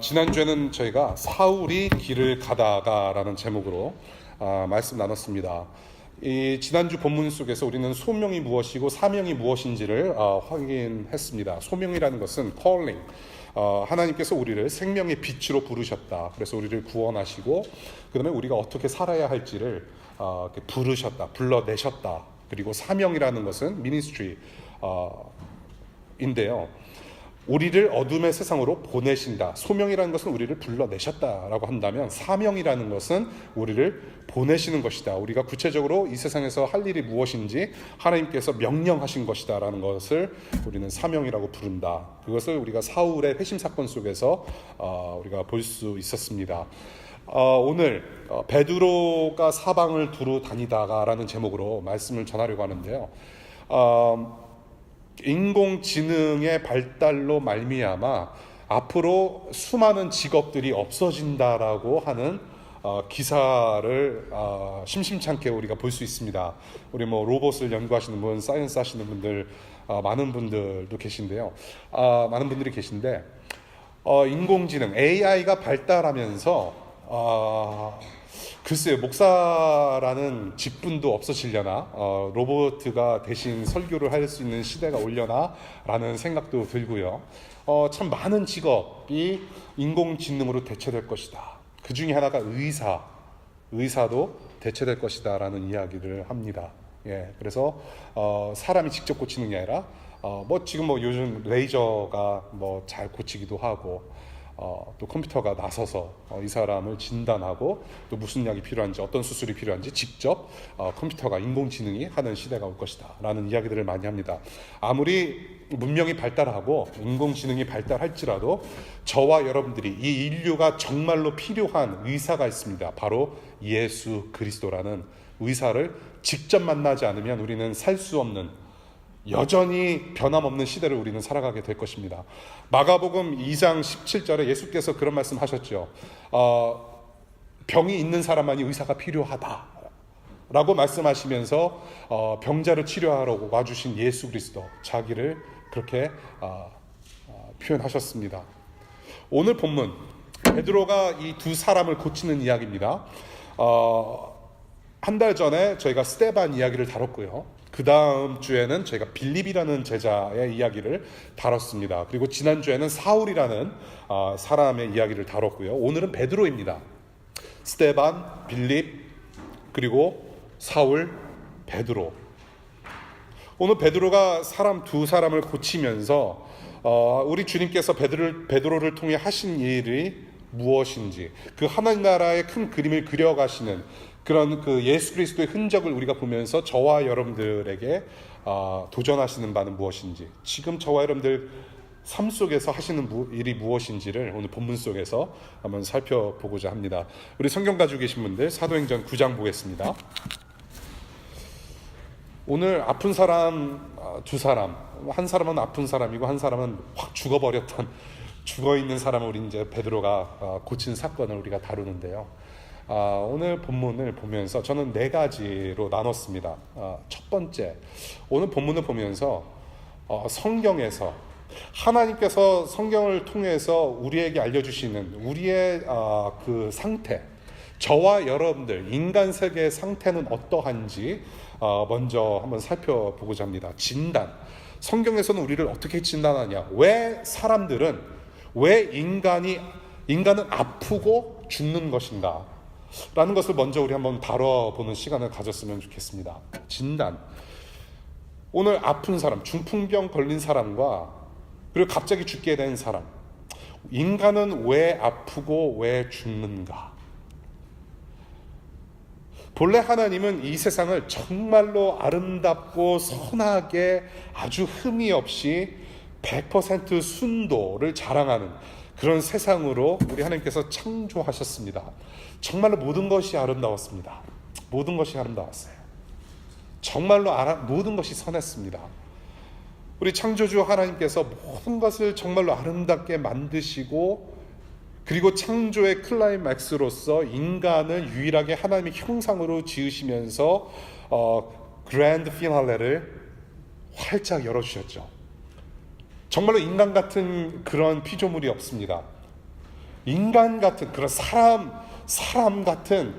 지난주에는 저희가 사울이 길을 가다가라는 제목으로 말씀 나눴습니다. 이 지난주 본문 속에서 우리는 소명이 무엇이고 사명이 무엇인지를 확인했습니다. 소명이라는 것은 calling, 하나님께서 우리를 생명의 빛으로 부르셨다. 그래서 우리를 구원하시고 그 다음에 우리가 어떻게 살아야 할지를 부르셨다, 불러내셨다. 그리고 사명이라는 것은 ministry 인데요, 우리를 어둠의 세상으로 보내신다. 소명이라는 것은 우리를 불러내셨다라고 한다면, 사명이라는 것은 우리를 보내시는 것이다. 우리가 구체적으로 이 세상에서 할 일이 무엇인지 하나님께서 명령하신 것이다 라는 것을 우리는 사명이라고 부른다. 그것을 우리가 사울의 회심 사건 속에서 우리가 볼 수 있었습니다. 오늘 베드로가 사방을 두루 다니다가 라는 제목으로 말씀을 전하려고 하는데요, 인공지능의 발달로 말미암아 앞으로 수많은 직업들이 없어진다라고 하는 기사를 심심찮게 우리가 볼 수 있습니다. 우리 로봇을 연구하시는 분, 사이언스 하시는 분들, 많은 분들도 계신데요. 많은 분들이 계신데, 인공지능 AI가 발달하면서 글쎄요, 목사라는 직분도 없어지려나, 로봇가 대신 설교를 할 수 있는 시대가 오려나 라는 생각도 들고요. 참 많은 직업이 인공지능으로 대체될 것이다. 그 중에 하나가 의사도 대체될 것이다 라는 이야기를 합니다. 그래서 사람이 직접 고치는 게 아니라 지금 요즘 레이저가 잘 고치기도 하고, 또 컴퓨터가 나서서 이 사람을 진단하고 또 무슨 약이 필요한지, 어떤 수술이 필요한지 직접 컴퓨터가, 인공지능이 하는 시대가 올 것이다 라는 이야기들을 많이 합니다. 아무리 문명이 발달하고 인공지능이 발달할지라도 저와 여러분들이, 이 인류가 정말로 필요한 의사가 있습니다. 바로 예수 그리스도라는 의사를 직접 만나지 않으면 우리는 살 수 없는, 여전히 변함없는 시대를 우리는 살아가게 될 것입니다. 마가복음 2장 17절에 예수께서 그런 말씀 하셨죠. 병이 있는 사람만이 의사가 필요하다 라고 말씀하시면서 병자를 치료하러 와주신 예수 그리스도, 자기를 그렇게 표현하셨습니다. 오늘 본문, 베드로가 이 두 사람을 고치는 이야기입니다. 한 달 전에 저희가 스데반 이야기를 다뤘고요. 그 다음 주에는 저희가 빌립이라는 제자의 이야기를 다뤘습니다. 그리고 지난주에는 사울이라는 사람의 이야기를 다뤘고요. 오늘은 베드로입니다. 스데반, 빌립, 그리고 사울, 베드로. 오늘 베드로가 두 사람을 고치면서 우리 주님께서 베드로를 통해 하신 일이 무엇인지, 그 하나님 나라의 큰 그림을 그려가시는 그런 그 예수 그리스도의 흔적을 우리가 보면서 저와 여러분들에게 도전하시는 바는 무엇인지, 지금 저와 여러분들 삶 속에서 하시는 일이 무엇인지를 오늘 본문 속에서 한번 살펴보고자 합니다. 우리 성경 가지고 계신 분들 사도행전 9장 보겠습니다. 오늘 아픈 사람 두 사람, 한 사람은 아픈 사람이고 한 사람은 확 죽어버렸던, 죽어있는 사람을 우리 이제 베드로가 고친 사건을 우리가 다루는데요. 오늘 본문을 보면서 저는 4가지로 나눴습니다. 첫 번째, 오늘 본문을 보면서 성경에서 하나님께서 성경을 통해서 우리에게 알려주시는 우리의 그 상태, 저와 여러분들 인간 세계의 상태는 어떠한지 먼저 한번 살펴보고자 합니다. 진단, 성경에서는 우리를 어떻게 진단하냐, 왜 인간은 아프고 죽는 것인가 라는 것을 먼저 우리 한번 다뤄보는 시간을 가졌으면 좋겠습니다. 진단, 오늘 아픈 사람, 중풍병 걸린 사람과 그리고 갑자기 죽게 된 사람, 인간은 왜 아프고 왜 죽는가? 본래 하나님은 이 세상을 정말로 아름답고 선하게, 아주 흠이 없이 100% 순도를 자랑하는 그런 세상으로 우리 하나님께서 창조하셨습니다. 정말로 모든 것이 아름다웠습니다. 모든 것이 아름다웠어요. 정말로 모든 것이 선했습니다. 우리 창조주 하나님께서 모든 것을 정말로 아름답게 만드시고, 그리고 창조의 클라이맥스로서 인간을 유일하게 하나님의 형상으로 지으시면서 그랜드 피날레를 활짝 열어주셨죠. 정말로 인간 같은 그런 피조물이 없습니다. 인간 같은 그런 사람 같은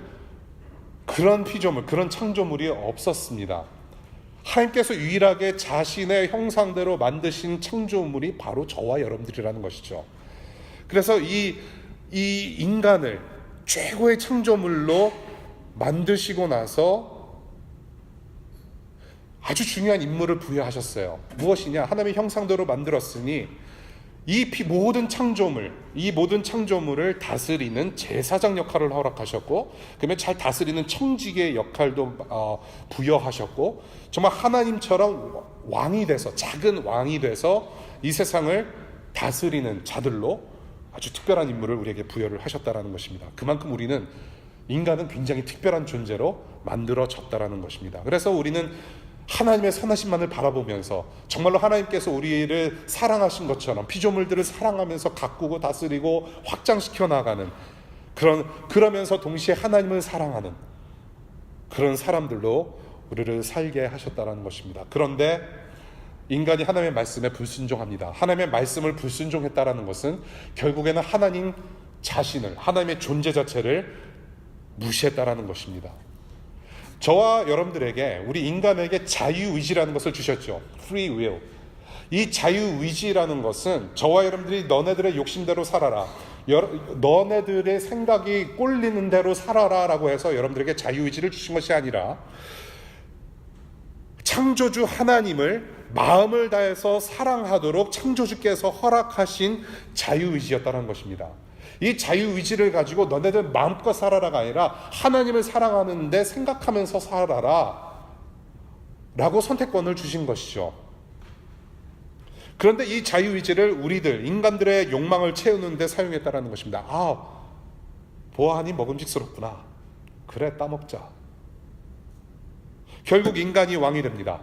그런 피조물, 그런 창조물이 없었습니다. 하나님께서 유일하게 자신의 형상대로 만드신 창조물이 바로 저와 여러분들이라는 것이죠. 그래서 이 인간을 최고의 창조물로 만드시고 나서 아주 중요한 임무를 부여하셨어요. 무엇이냐? 하나님의 형상대로 만들었으니 이 모든 창조물을 다스리는 제사장 역할을 허락하셨고, 그러면 잘 다스리는 청지기의 역할도 부여하셨고, 정말 하나님처럼 왕이 돼서, 작은 왕이 돼서 이 세상을 다스리는 자들로 아주 특별한 임무를 우리에게 부여를 하셨다라는 것입니다. 그만큼 우리는, 인간은 굉장히 특별한 존재로 만들어졌다라는 것입니다. 그래서 우리는 하나님의 선하심만을 바라보면서 정말로 하나님께서 우리를 사랑하신 것처럼 피조물들을 사랑하면서 가꾸고 다스리고 확장시켜 나가는 그러면서 동시에 하나님을 사랑하는 그런 사람들로 우리를 살게 하셨다는 것입니다. 그런데 인간이 하나님의 말씀에 불순종합니다. 하나님의 말씀을 불순종했다는 것은 결국에는 하나님 자신을, 하나님의 존재 자체를 무시했다는 것입니다. 저와 여러분들에게, 우리 인간에게 자유의지라는 것을 주셨죠. Free will. 이 자유의지라는 것은 저와 여러분들이 너네들의 욕심대로 살아라, 너네들의 생각이 꼴리는 대로 살아라 라고 해서 여러분들에게 자유의지를 주신 것이 아니라 창조주 하나님을 마음을 다해서 사랑하도록 창조주께서 허락하신 자유의지였다는 것입니다. 이 자유의지를 가지고 너네들 마음껏 살아라가 아니라 하나님을 사랑하는데 생각하면서 살아라 라고 선택권을 주신 것이죠. 그런데 이 자유의지를 우리들 인간들의 욕망을 채우는 데 사용했다는 것입니다. 보아하니 먹음직스럽구나, 그래 따먹자. 결국 인간이 왕이 됩니다.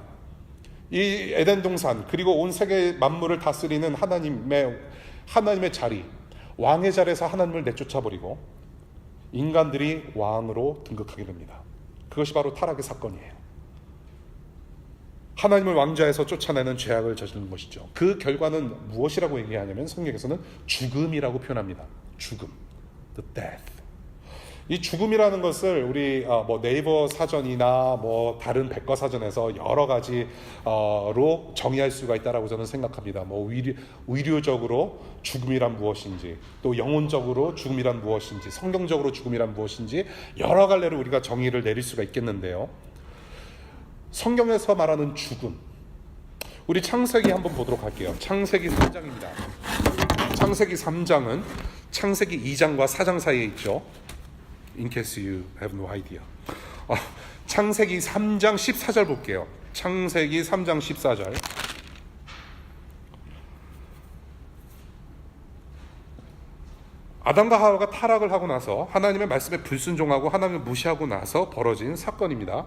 이 에덴 동산 그리고 온 세계 만물을 다스리는 하나님의 자리, 왕의 자리에서 하나님을 내쫓아버리고 인간들이 왕으로 등극하게 됩니다. 그것이 바로 타락의 사건이에요. 하나님을 왕좌에서 쫓아내는 죄악을 저지른 것이죠. 그 결과는 무엇이라고 얘기하냐면 성경에서는 죽음이라고 표현합니다. 죽음, the death. 이 죽음이라는 것을 우리 네이버 사전이나 다른 백과사전에서 여러 가지로 정의할 수가 있다라고 저는 생각합니다. 의료적으로 죽음이란 무엇인지, 또 영혼적으로 죽음이란 무엇인지, 성경적으로 죽음이란 무엇인지 여러 갈래로 우리가 정의를 내릴 수가 있겠는데요. 성경에서 말하는 죽음, 우리 창세기 한번 보도록 할게요. 창세기 3장입니다. 창세기 3장은 창세기 2장과 4장 사이에 있죠. In case you have no idea. 창세기 3장 14절 볼게요. 창세기 3장 14절. 아담과 하와가 타락을 하고 나서 하나님의 말씀에 불순종하고 하나님을 무시하고 나서 벌어진 사건입니다.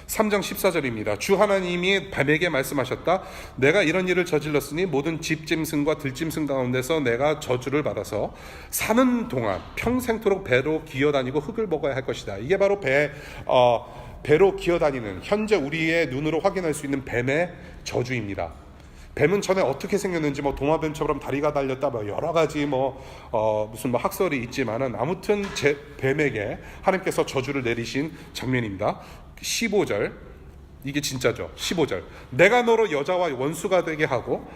3장 14절입니다. 주 하나님이 뱀에게 말씀하셨다. 내가 이런 일을 저질렀으니 모든 집짐승과 들짐승 가운데서 내가 저주를 받아서 사는 동안 평생토록 배로 기어다니고 흙을 먹어야 할 것이다. 이게 바로 배로 기어다니는, 현재 우리의 눈으로 확인할 수 있는 뱀의 저주입니다. 뱀은 전에 어떻게 생겼는지 도마뱀처럼 다리가 달렸다 여러 가지 무슨 학설이 있지만은 아무튼 뱀에게 하나님께서 저주를 내리신 장면입니다. 15절, 이게 진짜죠. 15절, 내가 너로 여자와 원수가 되게 하고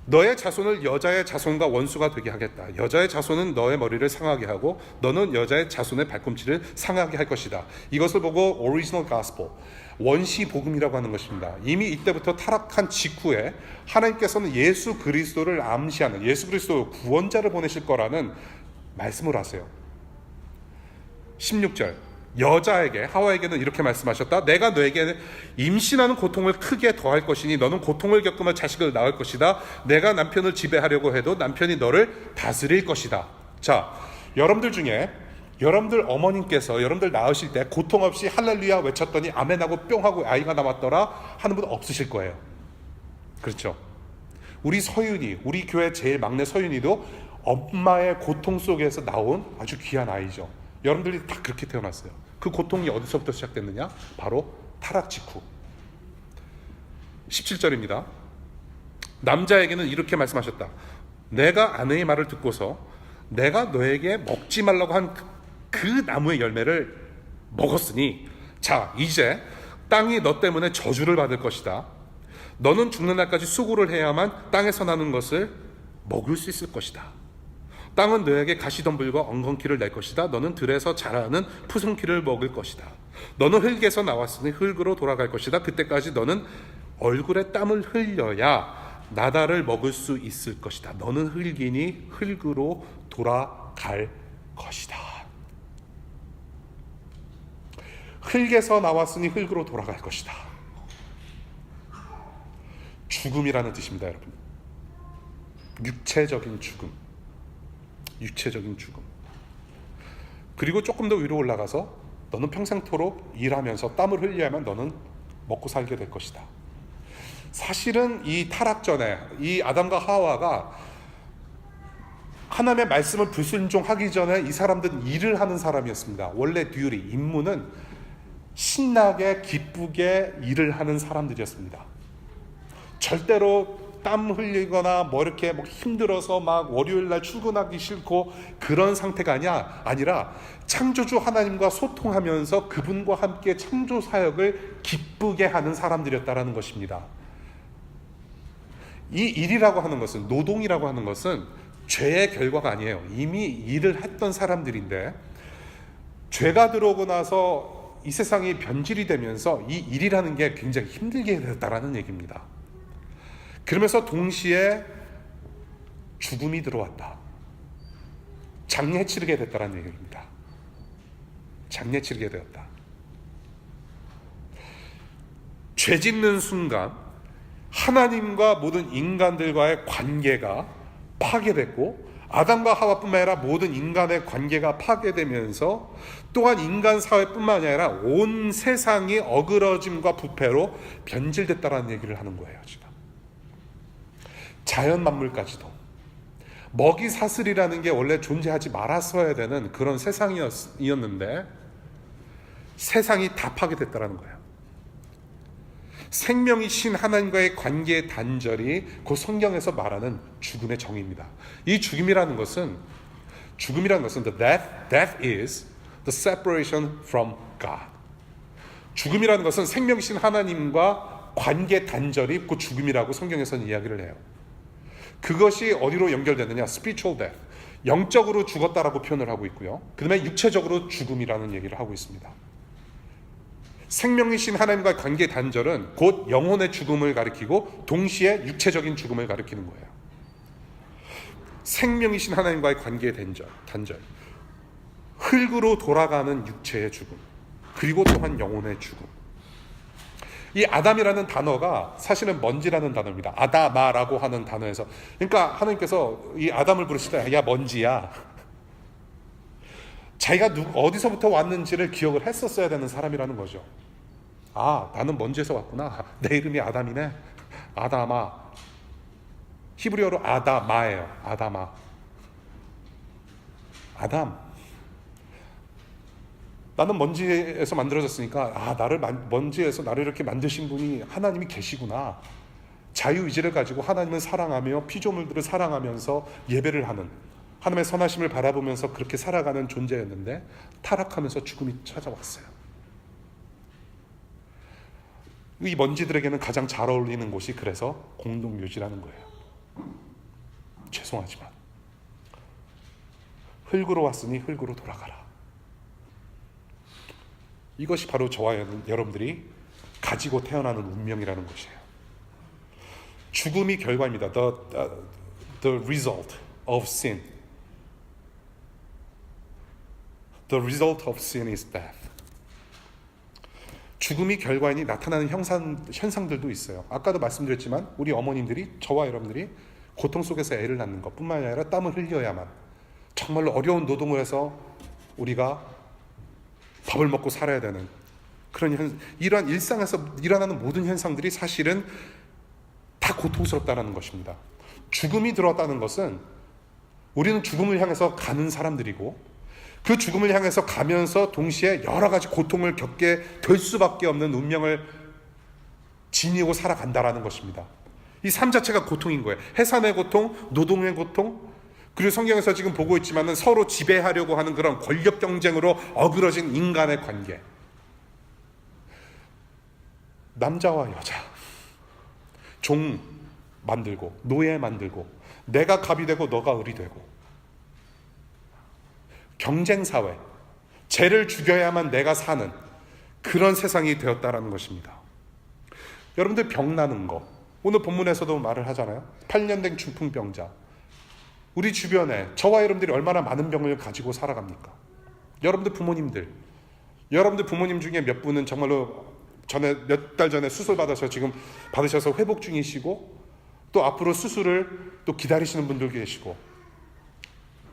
너의 자손을 여자의 자손과 원수가 되게 하겠다. 여자의 자손은 너의 머리를 상하게 하고 너는 여자의 자손의 발꿈치를 상하게 할 것이다. 이것을 보고 오리지널 가스펠, 원시 복음이라고 하는 것입니다. 이미 이때부터 타락한 직후에 하나님께서는 예수 그리스도를 암시하는, 예수 그리스도 구원자를 보내실 거라는 말씀을 하세요. 16절, 여자에게, 하와에게는 이렇게 말씀하셨다. 내가 너에게 임신하는 고통을 크게 더할 것이니 너는 고통을 겪으며 자식을 낳을 것이다. 내가 남편을 지배하려고 해도 남편이 너를 다스릴 것이다. 자, 여러분들 중에 여러분들 어머님께서 여러분들 낳으실 때 고통 없이 할렐루야 외쳤더니 아멘하고 뿅 하고 아이가 남았더라 하는 분 없으실 거예요. 그렇죠? 우리 서윤이, 우리 교회 제일 막내 서윤이도 엄마의 고통 속에서 나온 아주 귀한 아이죠. 여러분들이 다 그렇게 태어났어요. 그 고통이 어디서부터 시작됐느냐? 바로 타락 직후. 17절입니다. 남자에게는 이렇게 말씀하셨다. 내가 아내의 말을 듣고서 내가 너에게 먹지 말라고 한 그 나무의 열매를 먹었으니 자 이제 땅이 너 때문에 저주를 받을 것이다. 너는 죽는 날까지 수고를 해야만 땅에서 나는 것을 먹을 수 있을 것이다. 땅은 너에게 가시덤불과 엉겅퀴를 낼 것이다. 너는 들에서 자라는 푸승퀴를 먹을 것이다. 너는 흙에서 나왔으니 흙으로 돌아갈 것이다. 그때까지 너는 얼굴에 땀을 흘려야 나다를 먹을 수 있을 것이다. 너는 흙이니 흙으로 돌아갈 것이다. 흙에서 나왔으니 흙으로 돌아갈 것이다. 죽음이라는 뜻입니다, 여러분. 육체적인 죽음. 육체적인 죽음. 그리고 조금 더 위로 올라가서 너는 평생토록 일하면서 땀을 흘려야만 너는 먹고 살게 될 것이다. 사실은 이 타락 전에 이 아담과 하와가 하나님의 말씀을 불순종하기 전에 이 사람들은 일을 하는 사람이었습니다. 원래 듀리, 임무는 신나게 기쁘게 일을 하는 사람들이었습니다. 절대로 땀 흘리거나 뭐 이렇게 뭐 힘들어서 막 월요일날 출근하기 싫고 그런 상태가 아니라 창조주 하나님과 소통하면서 그분과 함께 창조 사역을 기쁘게 하는 사람들이었다라는 것입니다. 이 일이라고 하는 것은, 노동이라고 하는 것은 죄의 결과가 아니에요. 이미 일을 했던 사람들인데 죄가 들어오고 나서 이 세상이 변질이 되면서 이 일이라는 게 굉장히 힘들게 되었다라는 얘기입니다. 그러면서 동시에 죽음이 들어왔다. 장례 치르게 됐다라는 얘기입니다. 장례 치르게 되었다. 죄 짓는 순간 하나님과 모든 인간들과의 관계가 파괴됐고 아담과 하와뿐만 아니라 모든 인간의 관계가 파괴되면서 또한 인간 사회뿐만 아니라 온 세상이 어그러짐과 부패로 변질됐다라는 얘기를 하는 거예요. 지금 자연 만물까지도 먹이 사슬이라는 게 원래 존재하지 말았어야 되는 그런 세상이었는데 세상이 다 파괴됐다라는 거예요. 생명이신 하나님과의 관계의 단절이 그 성경에서 말하는 죽음의 정의입니다. 이 죽음이라는 것은 the death is the separation from God. 죽음이라는 것은 생명이신 하나님과 관계 단절이 그 죽음이라고 성경에서는 이야기를 해요. 그것이 어디로 연결되느냐? spiritual death. 영적으로 죽었다라고 표현을 하고 있고요. 그 다음에 육체적으로 죽음이라는 얘기를 하고 있습니다. 생명이신 하나님과의 관계 단절은 곧 영혼의 죽음을 가리키고 동시에 육체적인 죽음을 가리키는 거예요. 생명이신 하나님과의 관계의 단절. 흙으로 돌아가는 육체의 죽음. 그리고 또한 영혼의 죽음. 이 아담이라는 단어가 사실은 먼지라는 단어입니다. 아다마라고 하는 단어에서. 그러니까 하나님께서 이 아담을 부르시다. 야 먼지야. 자기가 어디서부터 왔는지를 기억을 했었어야 되는 사람이라는 거죠. 아, 나는 먼지에서 왔구나. 내 이름이 아담이네. 아다마. 히브리어로 아다마예요. 아다마. 아담. 나는 먼지에서 만들어졌으니까 먼지에서 나를 이렇게 만드신 분이 하나님이 계시구나. 자유의지를 가지고 하나님을 사랑하며 피조물들을 사랑하면서 예배를 하는 하나님의 선하심을 바라보면서 그렇게 살아가는 존재였는데 타락하면서 죽음이 찾아왔어요. 이 먼지들에게는 가장 잘 어울리는 곳이 그래서 공동묘지라는 거예요. 죄송하지만 흙으로 왔으니 흙으로 돌아가라. 이것이 바로 저와 여러분들이 가지고 태어나는 운명이라는 것이에요. 죽음이 결과입니다. The result of sin. The result of sin is death. 죽음이 결과이니 나타나는 현상들도 있어요. 아까도 말씀드렸지만 우리 어머님들이 저와 여러분들이 고통 속에서 애를 낳는 것뿐만 아니라 땀을 흘려야만 정말로 어려운 노동을 해서 우리가 밥을 먹고 살아야 되는 그런 이러한 일상에서 일어나는 모든 현상들이 사실은 다 고통스럽다는 것입니다. 죽음이 들어왔다는 것은 우리는 죽음을 향해서 가는 사람들이고 그 죽음을 향해서 가면서 동시에 여러 가지 고통을 겪게 될 수밖에 없는 운명을 지니고 살아간다라는 것입니다. 이 삶 자체가 고통인 거예요. 해산의 고통, 노동의 고통, 그리고 성경에서 지금 보고 있지만은 서로 지배하려고 하는 그런 권력 경쟁으로 어그러진 인간의 관계. 남자와 여자, 종 만들고 노예 만들고 내가 갑이 되고 너가 을이 되고 경쟁사회, 쟤를 죽여야만 내가 사는 그런 세상이 되었다라는 것입니다. 여러분들 병 나는 거 오늘 본문에서도 말을 하잖아요. 8년 된 중풍병자, 우리 주변에 저와 여러분들이 얼마나 많은 병을 가지고 살아갑니까? 여러분들 부모님 중에 몇 분은 정말로 몇 달 전에 수술 받으셔서 회복 중이시고 또 앞으로 수술을 또 기다리시는 분들 계시고,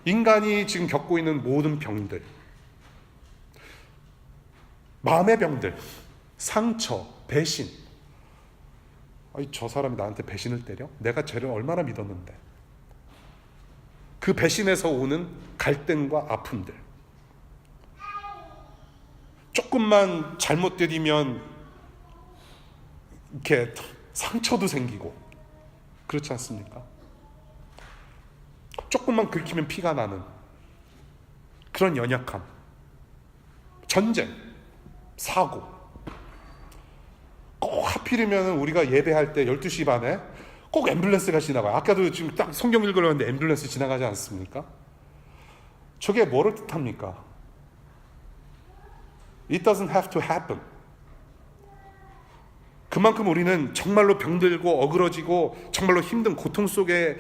인간이 지금 겪고 있는 모든 병들, 마음의 병들, 상처, 배신. 저 사람이 나한테 배신을 때려? 내가 쟤를 얼마나 믿었는데. 그 배신에서 오는 갈등과 아픔들. 조금만 잘못되면 이렇게 상처도 생기고 그렇지 않습니까? 조금만 긁히면 피가 나는 그런 연약함, 전쟁, 사고. 꼭 하필이면 우리가 예배할 때 12시 반에 꼭 앰뷸런스가 지나가요. 아까도 지금 딱 성경 읽으려고 했는데 앰뷸런스 지나가지 않습니까? 저게 뭐를 뜻합니까? It doesn't have to happen. 그만큼 우리는 정말로 병들고 어그러지고 정말로 힘든 고통 속에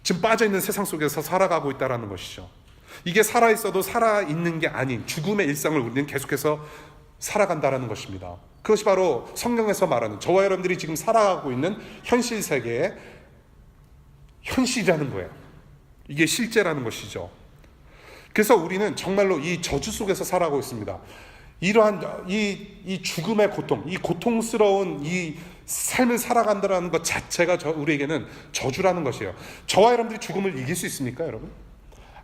지금 빠져있는 세상 속에서 살아가고 있다는 것이죠. 이게 살아있어도 살아있는 게 아닌 죽음의 일상을 우리는 계속해서 살아간다는 것입니다. 그것이 바로 성경에서 말하는 저와 여러분들이 지금 살아가고 있는 현실 세계의 현실이라는 거예요. 이게 실제라는 것이죠. 그래서 우리는 정말로 이 저주 속에서 살아가고 있습니다. 이러한 이 죽음의 고통, 이 고통스러운 이 삶을 살아간다는 것 자체가 우리에게는 저주라는 것이에요. 저와 여러분들이 죽음을 이길 수 있습니까, 여러분?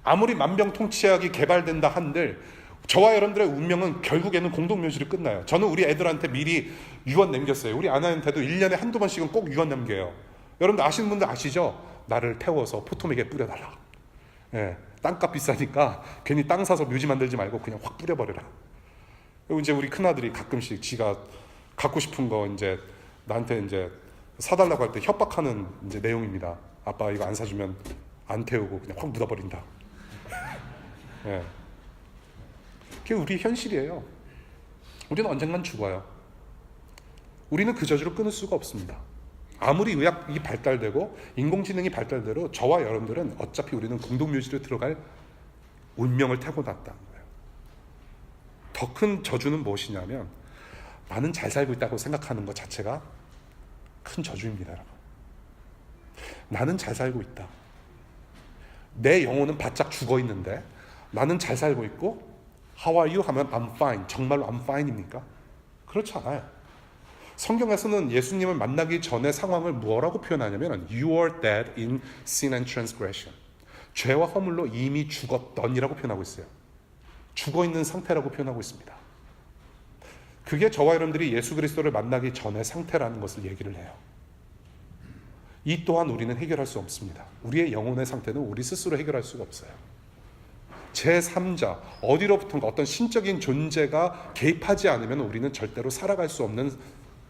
아무리 만병통치약이 개발된다 한들 저와 여러분들의 운명은 결국에는 공동묘지로 끝나요. 저는 우리 애들한테 미리 유언 남겼어요. 우리 아내한테도 1년에 한두 번씩은 꼭 유언 남겨요. 여러분들 아시는 분들 아시죠? 나를 태워서 포토맥에 뿌려달라. 예, 땅값 비싸니까 괜히 땅 사서 묘지 만들지 말고 그냥 확 뿌려버려라. 그리고 이제 우리 큰아들이 가끔씩 지가 갖고 싶은 거 이제 나한테 이제 사달라고 할 때 협박하는 이제 내용입니다. 아빠 이거 안 사주면 안 태우고 그냥 확 묻어버린다. 예. 그게 우리 현실이에요. 우리는 언젠간 죽어요. 우리는 그 저주를 끊을 수가 없습니다. 아무리 의학이 발달되고 인공지능이 발달되도 저와 여러분들은 어차피 우리는 공동묘지로 들어갈 운명을 타고났다는 거예요. 더 큰 저주는 무엇이냐면 나는 잘 살고 있다고 생각하는 것 자체가 큰 저주입니다, 여러분. 나는 잘 살고 있다. 내 영혼은 바짝 죽어 있는데 나는 잘 살고 있고 How are you? 하면 I'm fine. 정말로 I'm fine입니까? 그렇지 않아요. 성경에서는 예수님을 만나기 전의 상황을 뭐라고 표현하냐면 You are dead in sin and transgression. 죄와 허물로 이미 죽었던이라고 표현하고 있어요. 죽어있는 상태라고 표현하고 있습니다. 그게 저와 여러분들이 예수 그리스도를 만나기 전의 상태라는 것을 얘기를 해요. 이 또한 우리는 해결할 수 없습니다. 우리의 영혼의 상태는 우리 스스로 해결할 수가 없어요. 제3자, 어디로부턴가 어떤 신적인 존재가 개입하지 않으면 우리는 절대로 살아갈 수 없는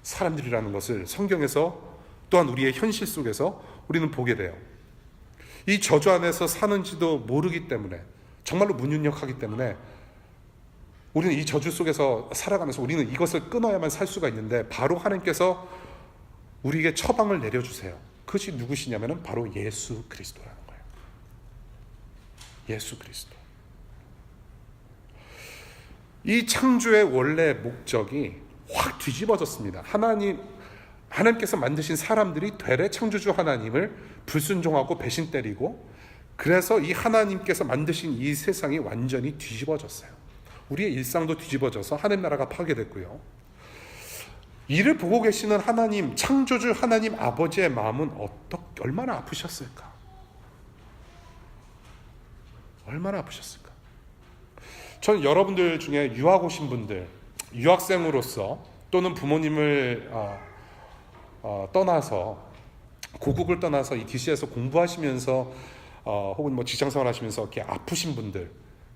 사람들이라는 것을 성경에서 또한 우리의 현실 속에서 우리는 보게 돼요. 이 저주 안에서 사는지도 모르기 때문에, 정말로 무능력하기 때문에 우리는 이 저주 속에서 살아가면서 우리는 이것을 끊어야만 살 수가 있는데 바로 하나님께서 우리에게 처방을 내려주세요. 그것이 누구시냐면 바로 예수 그리스도라는 거예요. 예수 그리스도. 이 창조의 원래 목적이 확 뒤집어졌습니다. 하나님께서 만드신 사람들이 되레 창조주 하나님을 불순종하고 배신 때리고, 그래서 이 하나님께서 만드신 이 세상이 완전히 뒤집어졌어요. 우리의 일상도 뒤집어져서 하늘 나라가 파괴됐고요. 이를 보고 계시는 하나님, 창조주 하나님 아버지의 마음은 얼마나 아프셨을까? 얼마나 아프셨을까? 저는 여러분들 중에 유학 오신 분들, 유학생으로서 또는 부모님을 떠나서 고국을 떠나서 이 DC에서 공부하시면서 혹은 뭐 직장생활 하시면서 이렇게 아프신 분들,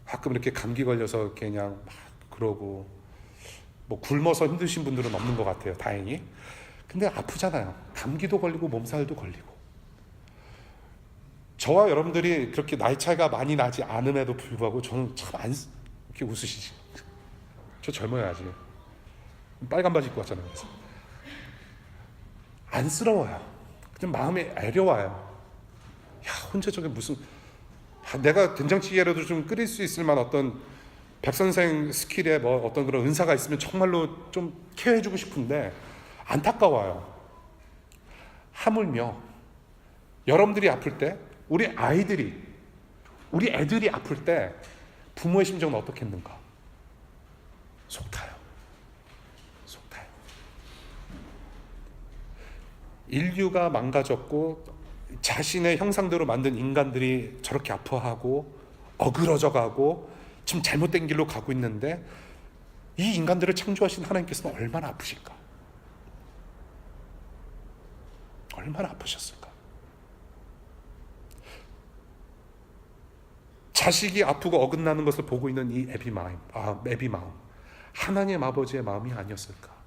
가끔 이렇게 감기 걸려서 이렇게 그냥 막 그러고 뭐 굶어서 힘드신 분들은 없는 것 같아요, 다행히. 근데 아프잖아요. 감기도 걸리고 몸살도 걸리고. 저와 여러분들이 그렇게 나이 차이가 많이 나지 않음에도 불구하고 저는 참 안 이렇게 웃으시지. 저 젊어요 아직. 빨간 바지 입고 왔잖아요. 그래서 안쓰러워요. 그냥 마음이 애려와요. 야, 혼자 저게 무슨, 내가 된장찌개라도 좀 끓일 수 있을 만한 어떤 백선생 스킬에 뭐 어떤 그런 은사가 있으면 정말로 좀 케어해주고 싶은데 안타까워요. 하물며 여러분들이 아플 때, 우리 애들이 아플 때 부모의 심정은 어떻겠는가? 속 타요. 인류가 망가졌고 자신의 형상대로 만든 인간들이 저렇게 아파하고 어그러져가고 지금 잘못된 길로 가고 있는데 이 인간들을 창조하신 하나님께서는 얼마나 아프실까? 얼마나 아프셨을까? 자식이 아프고 어긋나는 것을 보고 있는 이 애비 마음, 하나님 아버지의 마음이 아니었을까?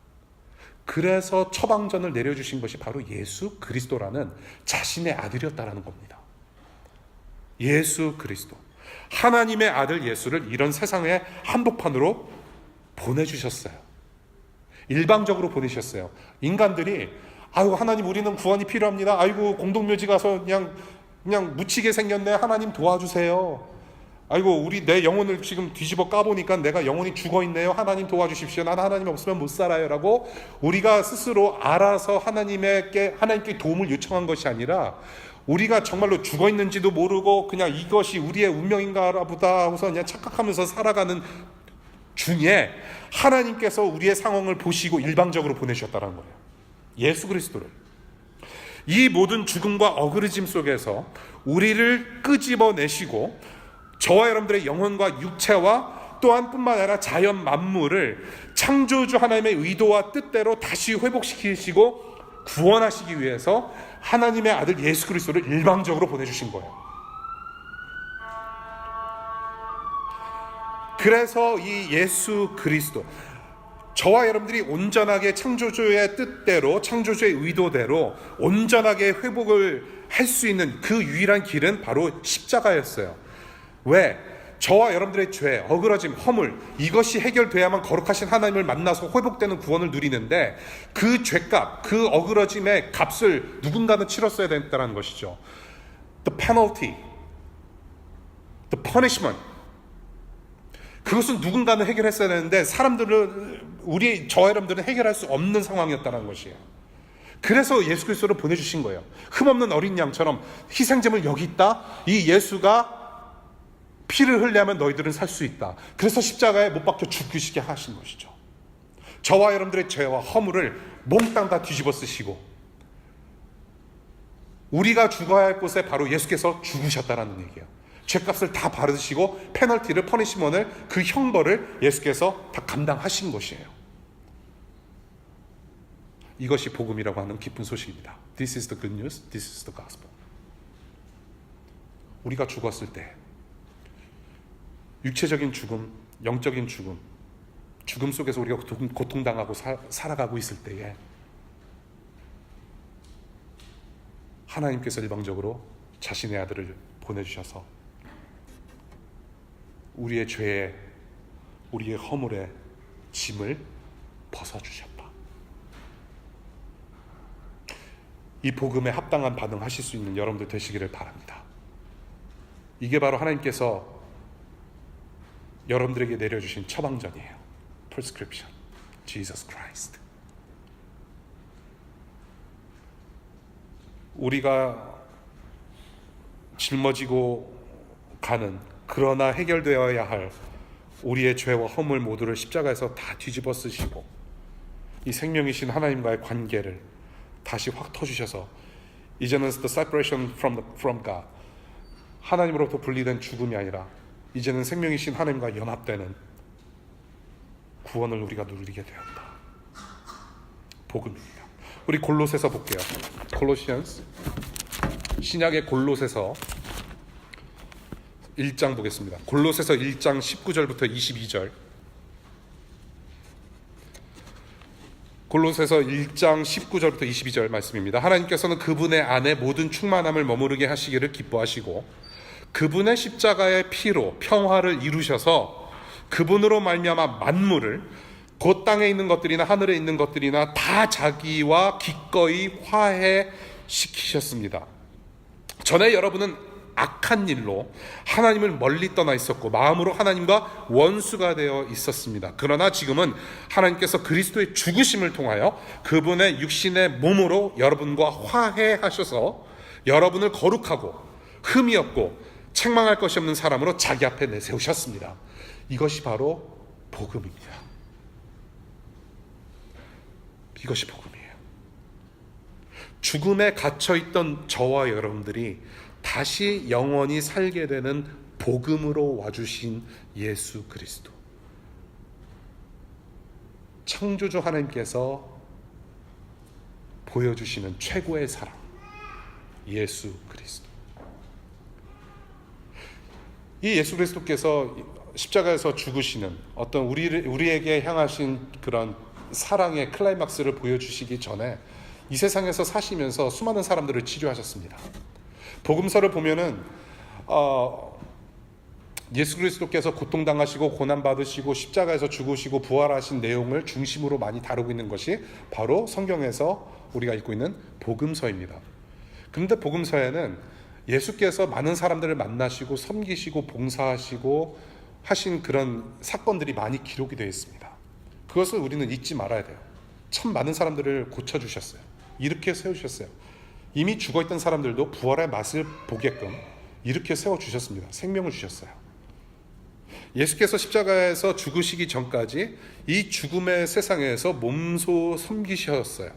그래서 처방전을 내려주신 것이 바로 예수 그리스도라는 자신의 아들이었다라는 겁니다. 예수 그리스도, 하나님의 아들 예수를 이런 세상의 한복판으로 보내주셨어요. 일방적으로 보내셨어요. 인간들이 아이고 하나님 우리는 구원이 필요합니다. 아이고 공동묘지 가서 그냥 묻히게 생겼네. 하나님 도와주세요. 아이고 우리 내 영혼을 지금 뒤집어 까보니까 내가 영혼이 죽어있네요. 하나님 도와주십시오. 나는 하나님 없으면 못 살아요 라고 우리가 스스로 알아서 하나님께 도움을 요청한 것이 아니라 우리가 정말로 죽어있는지도 모르고 그냥 이것이 우리의 운명인가 보다 하고서 그냥 착각하면서 살아가는 중에 하나님께서 우리의 상황을 보시고 일방적으로 보내셨다는 거예요. 예수 그리스도를. 이 모든 죽음과 어그러짐 속에서 우리를 끄집어내시고 저와 여러분들의 영혼과 육체와 또한 뿐만 아니라 자연 만물을 창조주 하나님의 의도와 뜻대로 다시 회복시키시고 구원하시기 위해서 하나님의 아들 예수 그리스도를 일방적으로 보내주신 거예요. 그래서 이 예수 그리스도, 저와 여러분들이 온전하게 창조주의 뜻대로, 창조주의 의도대로 온전하게 회복을 할 수 있는 그 유일한 길은 바로 십자가였어요. 왜? 저와 여러분들의 죄, 어그러짐, 허물, 이것이 해결돼야만 거룩하신 하나님을 만나서 회복되는 구원을 누리는데 그 죄값, 그 어그러짐의 값을 누군가는 치렀어야 됐다는 것이죠. The penalty, the punishment. 그것은 누군가는 해결했어야 되는데 저와 여러분들은 해결할 수 없는 상황이었다는 것이에요. 그래서 예수 그리스도를 보내주신 거예요. 흠없는 어린 양처럼 희생제물 여기 있다. 이 예수가 피를 흘리면 너희들은 살 수 있다. 그래서 십자가에 못 박혀 죽으시게 하신 것이죠. 저와 여러분들의 죄와 허물을 몽땅 다 뒤집어 쓰시고 우리가 죽어야 할 곳에 바로 예수께서 죽으셨다라는 얘기예요. 죄값을 다 받으시고 페널티를, 퍼니시먼을, 그 형벌을 예수께서 다 감당하신 것이에요. 이것이 복음이라고 하는 기쁜 소식입니다. This is the good news. This is the gospel. 우리가 죽었을 때 육체적인 죽음, 영적인 죽음 속에서 우리가 고통당하고 살아가고 있을 때에 하나님께서 일방적으로 자신의 아들을 보내주셔서 우리의 죄에, 우리의 허물의 짐을 벗어주셨다. 이 복음에 합당한 반응하실 수 있는 여러분들 되시기를 바랍니다. 이게 바로 하나님께서 여러분들에게 내려주신 처방전이에요. Prescription, Jesus Christ. 우리가 짊어지고 가는, 그러나 해결되어야 할 우리의 죄와 허물 모두를 십자가에서 다 뒤집어 쓰시고 이 생명이신 하나님과의 관계를 다시 확 터주셔서 이제는 the separation from God, 하나님으로부터 분리된 죽음이 아니라 이제는 생명이신 하나님과 연합되는 구원을 우리가 누리게 되었다. 복음입니다. 우리 골로새서 볼게요. 콜로시안스, 신약의 골로새서 1장 보겠습니다. 골로새서 1장 19절부터 22절. 골로새서 1장 19절부터 22절 말씀입니다. 하나님께서는 그분의 안에 모든 충만함을 머무르게 하시기를 기뻐하시고 그분의 십자가의 피로 평화를 이루셔서 그분으로 말미암아 만물을 곧 땅에 있는 것들이나 하늘에 있는 것들이나 다 자기와 기꺼이 화해시키셨습니다. 전에 여러분은 악한 일로 하나님을 멀리 떠나 있었고 마음으로 하나님과 원수가 되어 있었습니다. 그러나 지금은 하나님께서 그리스도의 죽으심을 통하여 그분의 육신의 몸으로 여러분과 화해하셔서 여러분을 거룩하고 흠이 없고 책망할 것이 없는 사람으로 자기 앞에 내세우셨습니다. 이것이 바로 복음입니다. 이것이 복음이에요. 죽음에 갇혀있던 저와 여러분들이 다시 영원히 살게 되는 복음으로 와주신 예수 그리스도. 창조주 하나님께서 보여주시는 최고의 사랑, 예수 그리스도. 이 예수 그리스도께서 십자가에서 죽으시는 어떤 우리에게 향하신 그런 사랑의 클라이막스를 보여주시기 전에 이 세상에서 사시면서 수많은 사람들을 치료하셨습니다. 복음서를 보면은 예수 그리스도께서 고통당하시고 고난받으시고 십자가에서 죽으시고 부활하신 내용을 중심으로 많이 다루고 있는 것이 바로 성경에서 우리가 읽고 있는 복음서입니다. 그런데 복음서에는 예수께서 많은 사람들을 만나시고 섬기시고 봉사하시고 하신 그런 사건들이 많이 기록이 되어 있습니다. 그것을 우리는 잊지 말아야 돼요. 참 많은 사람들을 고쳐주셨어요. 이렇게 세우셨어요. 이미 죽어있던 사람들도 부활의 맛을 보게끔 이렇게 세워주셨습니다. 생명을 주셨어요. 예수께서 십자가에서 죽으시기 전까지 이 죽음의 세상에서 몸소 섬기셨어요.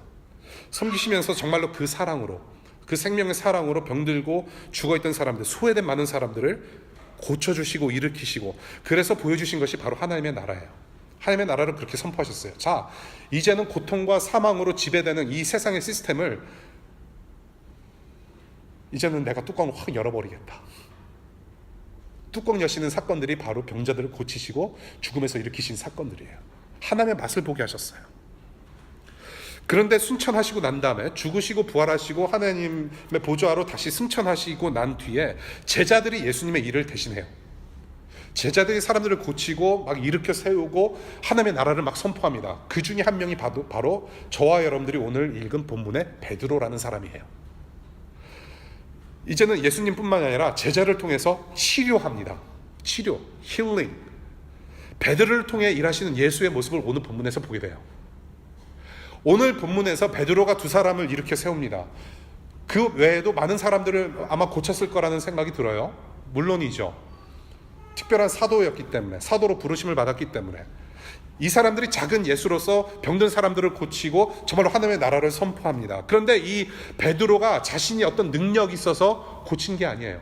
섬기시면서 정말로 그 사랑으로, 그 생명의 사랑으로 병들고 죽어있던 사람들, 소외된 많은 사람들을 고쳐주시고 일으키시고, 그래서 보여주신 것이 바로 하나님의 나라예요. 하나님의 나라를 그렇게 선포하셨어요. 자, 이제는 고통과 사망으로 지배되는 이 세상의 시스템을 이제는 내가 뚜껑을 확 열어버리겠다. 뚜껑 여시는 사건들이 바로 병자들을 고치시고 죽음에서 일으키신 사건들이에요. 하나님의 맛을 보게 하셨어요. 그런데 승천하시고 난 다음에 죽으시고 부활하시고 하나님의 보좌로 다시 승천하시고 난 뒤에 제자들이 예수님의 일을 대신해요. 제자들이 사람들을 고치고 막 일으켜 세우고 하나님의 나라를 막 선포합니다. 그 중에 한 명이 바로 저와 여러분들이 오늘 읽은 본문의 베드로라는 사람이에요. 이제는 예수님뿐만 아니라 제자를 통해서 치료합니다. 치료, 힐링. 베드로를 통해 일하시는 예수의 모습을 오늘 본문에서 보게 돼요. 오늘 본문에서 베드로가 두 사람을 일으켜 세웁니다. 그 외에도 많은 사람들을 아마 고쳤을 거라는 생각이 들어요. 물론이죠. 특별한 사도였기 때문에, 사도로 부르심을 받았기 때문에 이 사람들이 작은 예수로서 병든 사람들을 고치고 정말로 하나님의 나라를 선포합니다. 그런데 이 베드로가 자신이 어떤 능력이 있어서 고친 게 아니에요.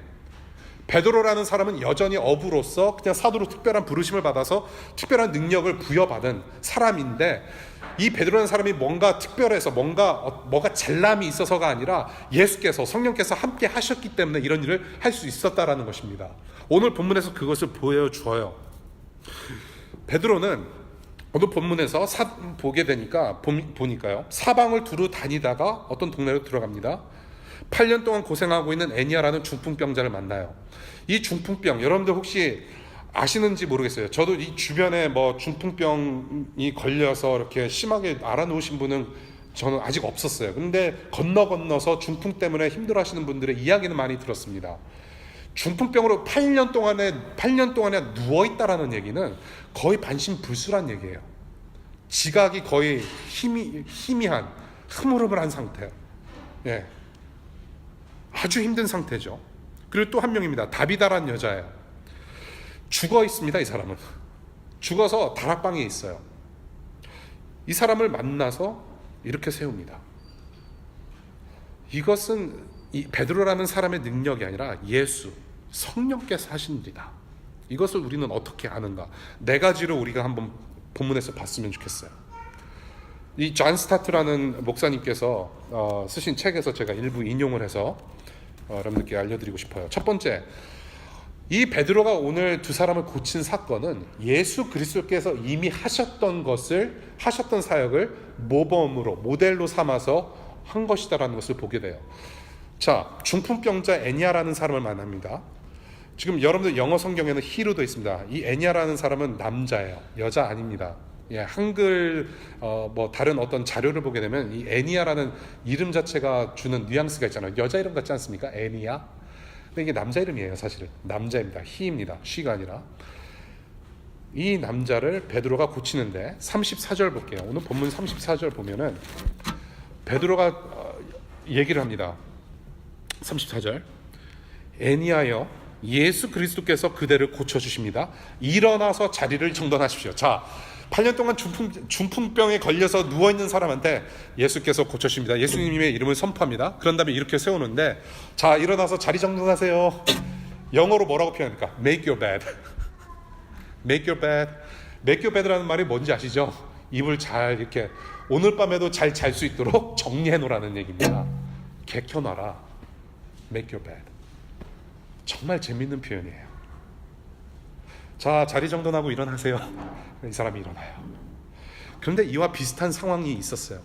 베드로라는 사람은 여전히 어부로서 그냥 사도로 특별한 부르심을 받아서 특별한 능력을 부여받은 사람인데, 이 베드로라는 사람이 뭔가 특별해서 뭐가 잘남이 있어서가 아니라 예수께서, 성령께서 함께 하셨기 때문에 이런 일을 할 수 있었다라는 것입니다. 오늘 본문에서 그것을 보여줘요. 베드로는 오늘 본문에서 보게 되니까 보니까요, 사방을 두루 다니다가 어떤 동네로 들어갑니다. 8년 동안 고생하고 있는 애니아라는 중풍병자를 만나요. 이 중풍병, 여러분들 혹시 아시는지 모르겠어요. 저도 이 주변에 뭐 중풍병이 걸려서 이렇게 심하게 알아놓으신 분은 저는 아직 없었어요. 근데 건너서 중풍 때문에 힘들어하시는 분들의 이야기는 많이 들었습니다. 중풍병으로 8년 동안에 누워있다라는 얘기는 거의 반신불수란 얘기예요. 지각이 거의 희미한, 흐물흐물한 상태. 예. 아주 힘든 상태죠. 그리고 또 한 명입니다. 다비다라는 여자예요. 죽어 있습니다. 이 사람은 죽어서 다락방에 있어요. 이 사람을 만나서 이렇게 세웁니다. 이것은 이 베드로라는 사람의 능력이 아니라 예수, 성령께서 하신 일이다. 이것을 우리는 어떻게 아는가? 네 가지로 우리가 한번 본문에서 봤으면 좋겠어요. 이 존 스타트라는 목사님께서 쓰신 책에서 제가 일부 인용을 해서 여러분들께 알려드리고 싶어요. 첫 번째, 이 베드로가 오늘 두 사람을 고친 사건은 예수 그리스도께서 이미 하셨던 사역을 모범으로 모델로 삼아서 한 것이다라는 것을 보게 돼요. 자, 중풍병자 애니아라는 사람을 만납니다. 지금 여러분들 영어 성경에는 히로도 있습니다. 이 애니아라는 사람은 남자예요. 여자 아닙니다. 예, 한글 다른 어떤 자료를 보게 되면 이 애니아라는 이름 자체가 주는 뉘앙스가 있잖아요. 여자 이름 같지 않습니까? 애니아. 근데 이게 남자 이름이에요. 사실은 남자입니다. he입니다. she가 아니라. 이 남자를 베드로가 고치는데 34절 볼게요. 오늘 본문 34절 보면은 베드로가 얘기를 합니다. 34절. 애니아여, 예수 그리스도께서 그대를 고쳐주십니다. 일어나서 자리를 정돈하십시오. 자, 8년 동안 중풍병에 걸려서 누워있는 사람한테 예수께서 고쳐주십니다. 예수님의 이름을 선포합니다. 그런 다음에 이렇게 세우는데, 자, 일어나서 자리 정돈하세요. 영어로 뭐라고 표현합니까? Make your bed. Make your bed. Make your bed라는 말이 뭔지 아시죠? 이불 잘 이렇게 오늘 밤에도 잘 잘 수 있도록 정리해 놓으라는 얘기입니다. 개켜놔라. Make your bed. 정말 재밌는 표현이에요. 자, 자리 정돈하고 일어나세요. 이 사람이 일어나요. 그런데 이와 비슷한 상황이 있었어요.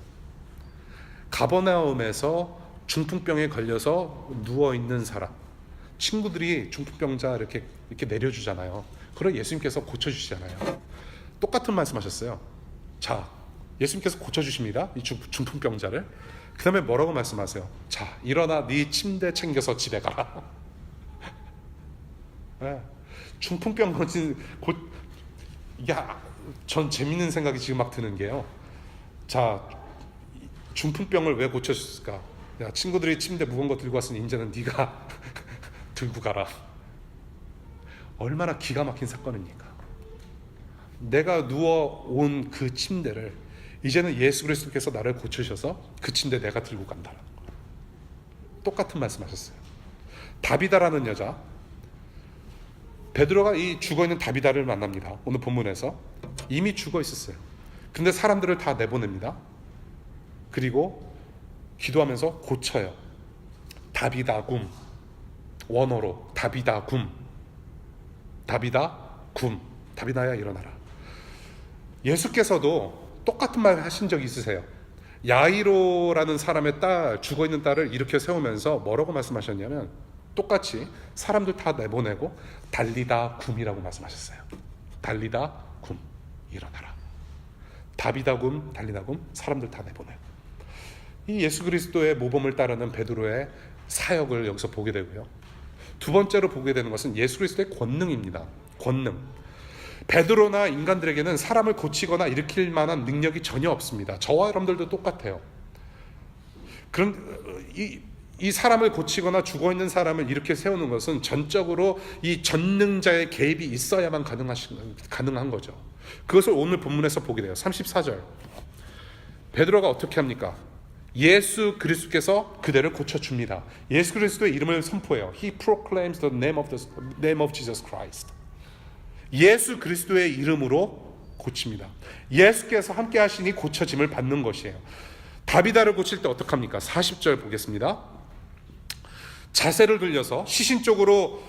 가버나움에서 중풍병에 걸려서 누워있는 사람, 친구들이 중풍병자 이렇게 내려주잖아요. 그걸 예수님께서 고쳐주시잖아요. 똑같은 말씀하셨어요. 자, 예수님께서 고쳐주십니다. 이 중풍병자를. 그 다음에 뭐라고 말씀하세요? 자, 일어나 네 침대 챙겨서 집에 가라. 네. 중풍병 걸린 전 재밌는 생각이 지금 막 드는 게요. 자, 중풍병을 왜 고쳐줬을까? 야, 친구들이 침대 무거운 거 들고 왔으니 이제는 네가 들고 가라. 얼마나 기가 막힌 사건입니까? 내가 누워온 그 침대를 이제는 예수 그리스도께서 나를 고치셔서 그 침대 내가 들고 간다는 거예요. 똑같은 말씀하셨어요. 다비다라는 여자, 베드로가 이 죽어있는 다비다를 만납니다. 오늘 본문에서 이미 죽어 있었어요. 근데 사람들을 다 내보냅니다. 그리고 기도하면서 고쳐요. 다비다굼, 원어로 다비다굼, 다비다굼, 다비다야 일어나라. 예수께서도 똑같은 말 하신 적이 있으세요. 야이로라는 사람의 딸, 죽어있는 딸을 일으켜 세우면서 뭐라고 말씀하셨냐면 똑같이 사람들 다 내보내고 달리다 굼이라고 말씀하셨어요. 달리다 굼, 일어나라. 다비다 굼, 달리다 굼, 사람들 다 내보내고. 이 예수 그리스도의 모범을 따르는 베드로의 사역을 여기서 보게 되고요. 두 번째로 보게 되는 것은 예수 그리스도의 권능입니다. 권능. 베드로나 인간들에게는 사람을 고치거나 일으킬 만한 능력이 전혀 없습니다. 저와 여러분들도 똑같아요. 그런 이 사람을 고치거나 죽어있는 사람을 이렇게 세우는 것은 전적으로 이 전능자의 개입이 있어야만 가능한 거죠. 그것을 오늘 본문에서 보게 돼요. 34절. 베드로가 어떻게 합니까? 예수 그리스도께서 그대를 고쳐줍니다. 예수 그리스도의 이름을 선포해요. He proclaims the name of Jesus Christ. 예수 그리스도의 이름으로 고칩니다. 예수께서 함께 하시니 고쳐짐을 받는 것이에요. 다비다를 고칠 때 어떡합니까? 40절 보겠습니다. 자세를 들려서 시신 쪽으로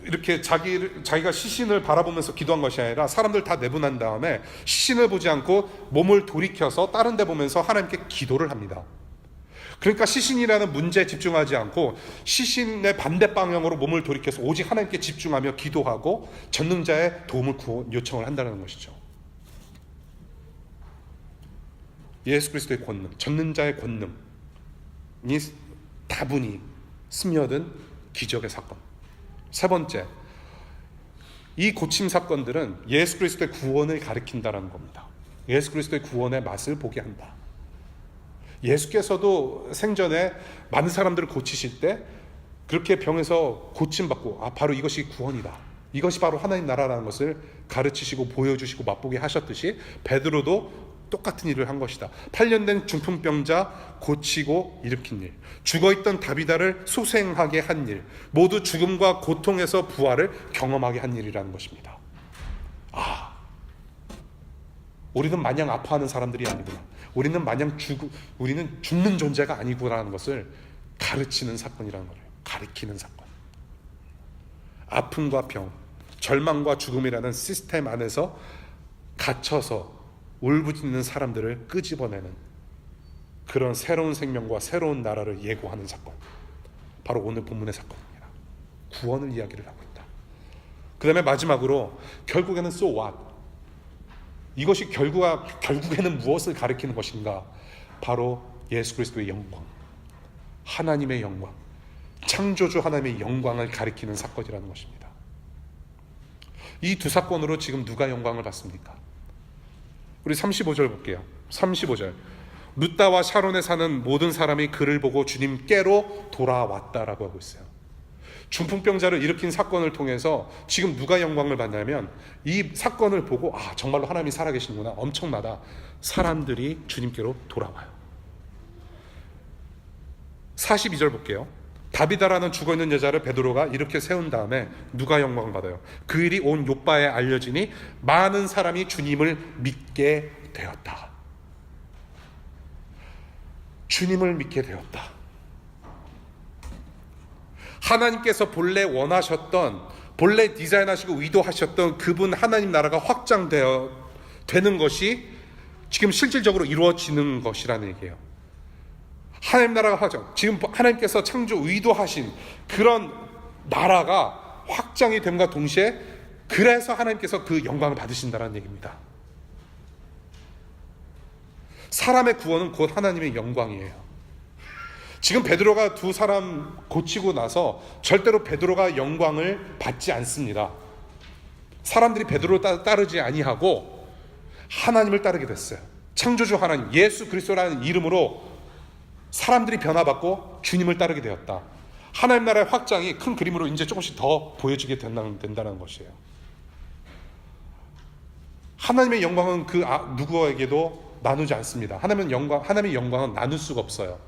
이렇게 자기가 시신을 바라보면서 기도한 것이 아니라 사람들 다 내보낸 다음에 시신을 보지 않고 몸을 돌이켜서 다른 데 보면서 하나님께 기도를 합니다. 그러니까 시신이라는 문제에 집중하지 않고 시신의 반대 방향으로 몸을 돌이켜서 오직 하나님께 집중하며 기도하고 전능자의 도움을 요청을 한다는 것이죠. 예수 그리스도의 권능, 전능자의 권능이 다분히 스며든 기적의 사건. 세 번째, 이 고침 사건들은 예수 그리스도의 구원을 가리킨다는 겁니다. 예수 그리스도의 구원의 맛을 보게 한다. 예수께서도 생전에 많은 사람들을 고치실 때 그렇게 병에서 고침받고 바로 이것이 구원이다. 이것이 바로 하나님 나라라는 것을 가르치시고 보여주시고 맛보게 하셨듯이 베드로도 똑같은 일을 한 것이다. 8년 된 중풍병자 고치고 일으킨 일, 죽어있던 다비다를 소생하게 한 일, 모두 죽음과 고통에서 부활을 경험하게 한 일이라는 것입니다. 우리는 마냥 아파하는 사람들이 아니구나. 우리는 죽는 존재가 아니구나라는 것을 가르치는 사건이라는 거예요. 가리키는 사건. 아픔과 병, 절망과 죽음이라는 시스템 안에서 갇혀서 울부짖는 사람들을 끄집어내는 그런 새로운 생명과 새로운 나라를 예고하는 사건, 바로 오늘 본문의 사건입니다. 구원을 이야기를 하고 있다. 그 다음에 마지막으로 결국에는 so what? 이것이 결국에는 무엇을 가리키는 것인가? 바로 예수 그리스도의 영광, 하나님의 영광, 창조주 하나님의 영광을 가리키는 사건이라는 것입니다. 이 두 사건으로 지금 누가 영광을 받습니까? 우리 35절 볼게요. 35절. 루다와 샤론에 사는 모든 사람이 그를 보고 주님께로 돌아왔다라고 하고 있어요. 중풍병자를 일으킨 사건을 통해서 지금 누가 영광을 받냐면, 이 사건을 보고 정말로 하나님이 살아계시는구나, 엄청나다, 사람들이 주님께로 돌아와요. 42절 볼게요. 다비다라는 죽어있는 여자를 베드로가 이렇게 세운 다음에 누가 영광을 받아요? 그 일이 온 요빠에 알려지니 많은 사람이 주님을 믿게 되었다. 주님을 믿게 되었다. 하나님께서 본래 원하셨던, 본래 디자인하시고 의도하셨던 그분 하나님 나라가 되는 것이 지금 실질적으로 이루어지는 것이라는 얘기예요. 하나님 나라가 지금 하나님께서 창조 의도하신 그런 나라가 확장이 됨과 동시에, 그래서 하나님께서 그 영광을 받으신다는 얘기입니다. 사람의 구원은 곧 하나님의 영광이에요. 지금 베드로가 두 사람 고치고 나서 절대로 베드로가 영광을 받지 않습니다. 사람들이 베드로를 따르지 아니하고 하나님을 따르게 됐어요. 창조주 하나님, 예수 그리스도라는 이름으로 사람들이 변화받고 주님을 따르게 되었다. 하나님 나라의 확장이 큰 그림으로 이제 조금씩 더 보여지게 된다는 것이에요. 하나님의 영광은 그 누구에게도 나누지 않습니다. 하나님의 영광은 나눌 수가 없어요.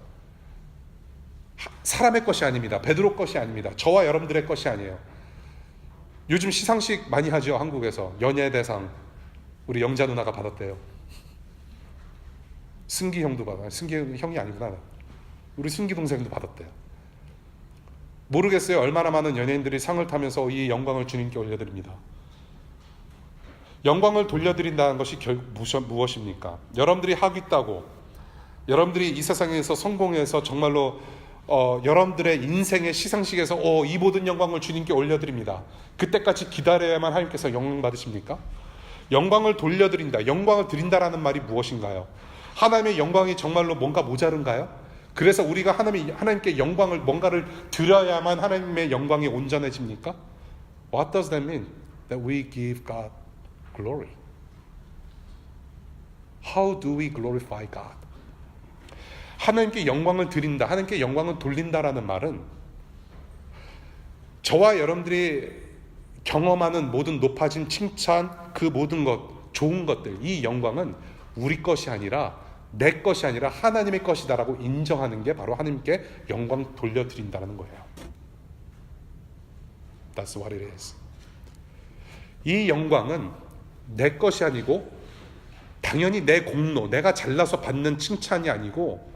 사람의 것이 아닙니다. 베드로 것이 아닙니다. 저와 여러분들의 것이 아니에요. 요즘 시상식 많이 하죠. 한국에서 연예대상 우리 영자 누나가 받았대요. 승기 형도 받아요. 승기 형이 아니구나. 우리 승기 동생도 받았대요. 모르겠어요. 얼마나 많은 연예인들이 상을 타면서 이 영광을 주님께 올려드립니다. 영광을 돌려드린다는 것이 결국 무엇입니까? 여러분들이 학 있다고, 여러분들이 이 세상에서 성공해서 정말로 여러분들의 인생의 시상식에서 이 모든 영광을 주님께 올려드립니다. 그때까지 기다려야만 하나님께서 영광 받으십니까? 영광을 돌려드린다, 영광을 드린다라는 말이 무엇인가요? 하나님의 영광이 정말로 뭔가 모자른가요? 그래서 우리가 하나님께 영광을 뭔가를 드려야만 하나님의 영광이 온전해집니까? What does that mean? That we give God glory. How do we glorify God? 하나님께 영광을 드린다, 하나님께 영광을 돌린다라는 말은 저와 여러분들이 경험하는 모든 높아진 칭찬, 그 모든 것, 좋은 것들, 이 영광은 우리 것이 아니라, 내 것이 아니라 하나님의 것이다라고 인정하는 게 바로 하나님께 영광 돌려드린다는 거예요. That's what it is. 이 영광은 내 것이 아니고, 당연히 내 공로, 내가 잘나서 받는 칭찬이 아니고,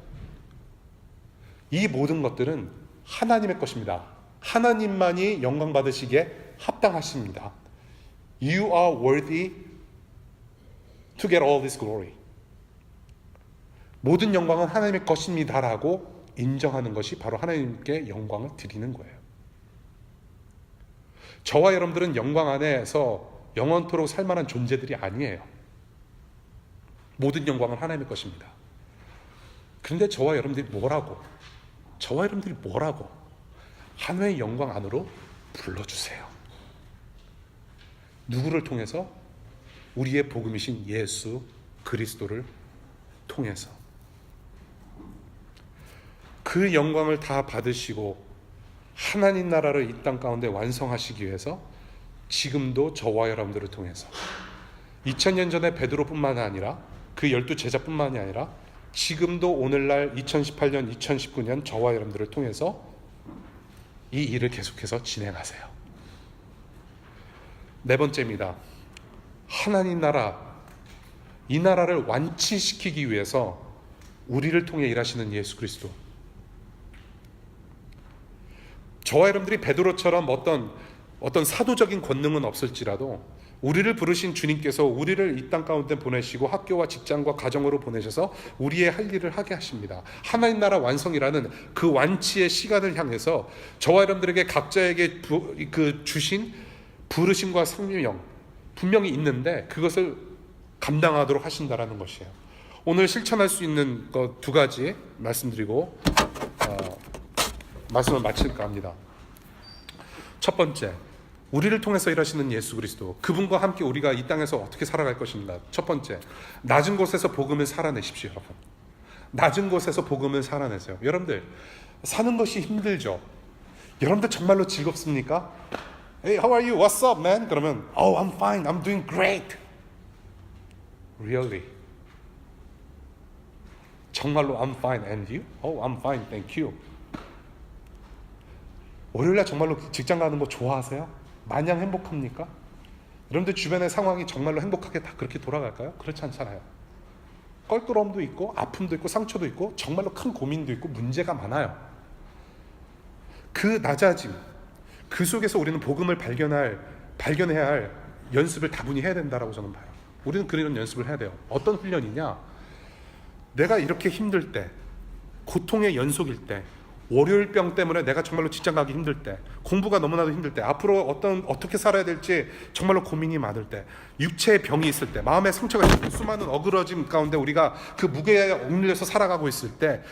이 모든 것들은 하나님의 것입니다. 하나님만이 영광 받으시기에 합당하십니다. You are worthy to get all this glory. 모든 영광은 하나님의 것입니다라고 인정하는 것이 바로 하나님께 영광을 드리는 거예요. 저와 여러분들은 영광 안에서 영원토록 살만한 존재들이 아니에요. 모든 영광은 하나님의 것입니다. 그런데 저와 여러분들이 뭐라고 하나님의 영광 안으로 불러주세요. 누구를 통해서? 우리의 복음이신 예수 그리스도를 통해서. 그 영광을 다 받으시고 하나님 나라를 이 땅 가운데 완성하시기 위해서 지금도 저와 여러분들을 통해서 2000년 전에 베드로뿐만 아니라 그 12제자뿐만이 아니라 지금도 오늘날 2018년, 2019년 저와 여러분들을 통해서 이 일을 계속해서 진행하세요. 네 번째입니다. 하나님 나라, 이 나라를 완치시키기 위해서 우리를 통해 일하시는 예수 그리스도. 저와 여러분들이 베드로처럼 어떤 어떤 사도적인 권능은 없을지라도 우리를 부르신 주님께서 우리를 이 땅 가운데 보내시고 학교와 직장과 가정으로 보내셔서 우리의 할 일을 하게 하십니다. 하나님 나라 완성이라는 그 완치의 시간을 향해서 저와 여러분들에게 각자에게 주신 부르심과 성령 분명히 있는데 그것을 감당하도록 하신다라는 것이에요. 오늘 실천할 수 있는 것 두 가지 말씀드리고 말씀을 마칠까 합니다. 첫 번째, 우리를 통해서 일하시는 예수 그리스도, 그분과 함께 우리가 이 땅에서 어떻게 살아갈 것인가. 첫 번째, 낮은 곳에서 복음을 살아내십시오. 여러분, 낮은 곳에서 복음을 살아내세요. 여러분들, 사는 것이 힘들죠? 여러분들 정말로 즐겁습니까? Hey, how are you? What's up, man? 그러면 Oh, I'm fine. I'm doing great. Really? 정말로 I'm fine. And you? Oh, I'm fine. Thank you. 월요일날 정말로 직장 가는 거 좋아하세요? 마냥 행복합니까? 여러분들 주변의 상황이 정말로 행복하게 다 그렇게 돌아갈까요? 그렇지 않잖아요. 껄끄러움도 있고 아픔도 있고 상처도 있고 정말로 큰 고민도 있고 문제가 많아요. 그 낮아짐, 그 속에서 우리는 복음을 발견해야 할 연습을 다분히 해야 된다라고 저는 봐요. 우리는 그런 연습을 해야 돼요. 어떤 훈련이냐? 내가 이렇게 힘들 때, 고통의 연속일 때, 월요일병 때문에 내가 정말로 직장 가기 힘들 때, 공부가 너무나도 힘들 때, 앞으로 어떻게 살아야 될지 정말로 고민이 많을 때, 육체의 병이 있을 때, 마음의 상처가 있을 때, 수많은 어그러짐 가운데 우리가 그 무게에 억눌려서 살아가고 있을 때,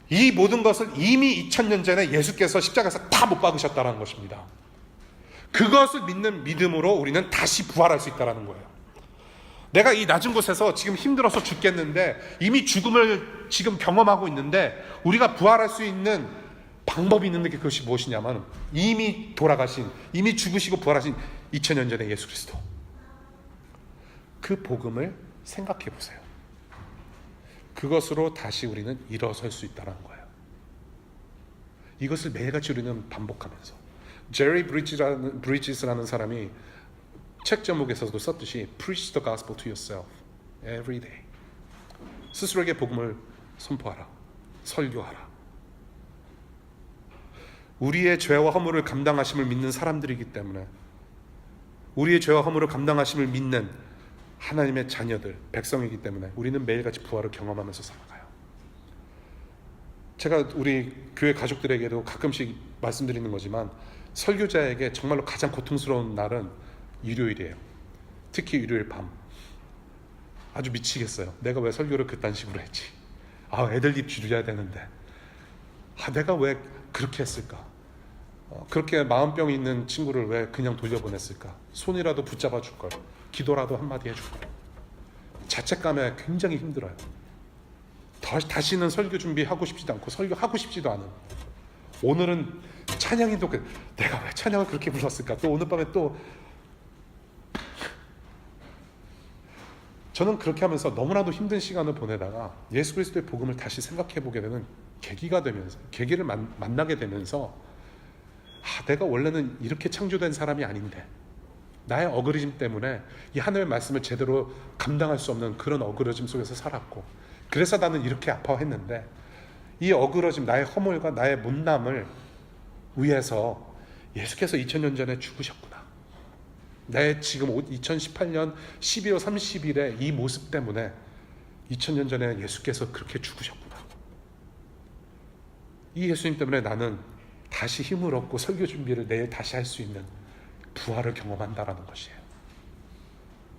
이 모든 것을 이미 2000년 전에 예수께서 십자가에서 다 못 박으셨다는 것입니다. 그것을 믿는 믿음으로 우리는 다시 부활할 수 있다는 거예요. 내가 이 낮은 곳에서 지금 힘들어서 죽겠는데 이미 죽음을 지금 경험하고 있는데 우리가 부활할 수 있는 방법이 있는데 그것이 무엇이냐면 이미 돌아가신, 이미 죽으시고 부활하신 2000년 전의 예수 그리스도, 그 복음을 생각해 보세요. 그것으로 다시 우리는 일어설 수 있다는 거예요. 이것을 매일같이 우리는 반복하면서, 제리 브리지스라는 사람이 책 제목에서도 썼듯이 Preach the gospel to yourself every day. 스스로에게 복음을 선포하라, 설교하라. 우리의 죄와 허물을 감당하심을 믿는 사람들이기 때문에, 우리의 죄와 허물을 감당하심을 믿는 하나님의 자녀들, 백성이기 때문에 우리는 매일같이 부활을 경험하면서 살아가요. 제가 우리 교회 가족들에게도 가끔씩 말씀드리는 거지만, 설교자에게 정말로 가장 고통스러운 날은 일요일이에요. 특히 일요일 밤. 아주 미치겠어요. 내가 왜 설교를 그딴 식으로 했지? 애들 입 줄여야 되는데 내가 왜 그렇게 했을까? 그렇게 마음병이 있는 친구를 왜 그냥 돌려보냈을까? 손이라도 붙잡아 줄걸, 기도라도 한마디 해줄걸. 자책감에 굉장히 힘들어요. 다시는 설교 준비하고 싶지도 않고 설교하고 싶지도 않은, 오늘은 찬양이 또 내가 왜 찬양을 그렇게 불렀을까? 또 오늘 밤에 또 저는 그렇게 하면서 너무나도 힘든 시간을 보내다가 예수 그리스도의 복음을 다시 생각해 보게 되는 계기를 만나게 되면서, 내가 원래는 이렇게 창조된 사람이 아닌데, 나의 어그러짐 때문에 이 하나님의 말씀을 제대로 감당할 수 없는 그런 어그러짐 속에서 살았고, 그래서 나는 이렇게 아파했는데, 이 어그러짐, 나의 허물과 나의 못남을 위해서 예수께서 2000년 전에 죽으셨구나. 내 지금 2018년 12월 30일에 이 모습 때문에 2000년 전에 예수께서 그렇게 죽으셨구나. 이 예수님 때문에 나는 다시 힘을 얻고 설교 준비를 내일 다시 할 수 있는 부활을 경험한다라는 것이에요.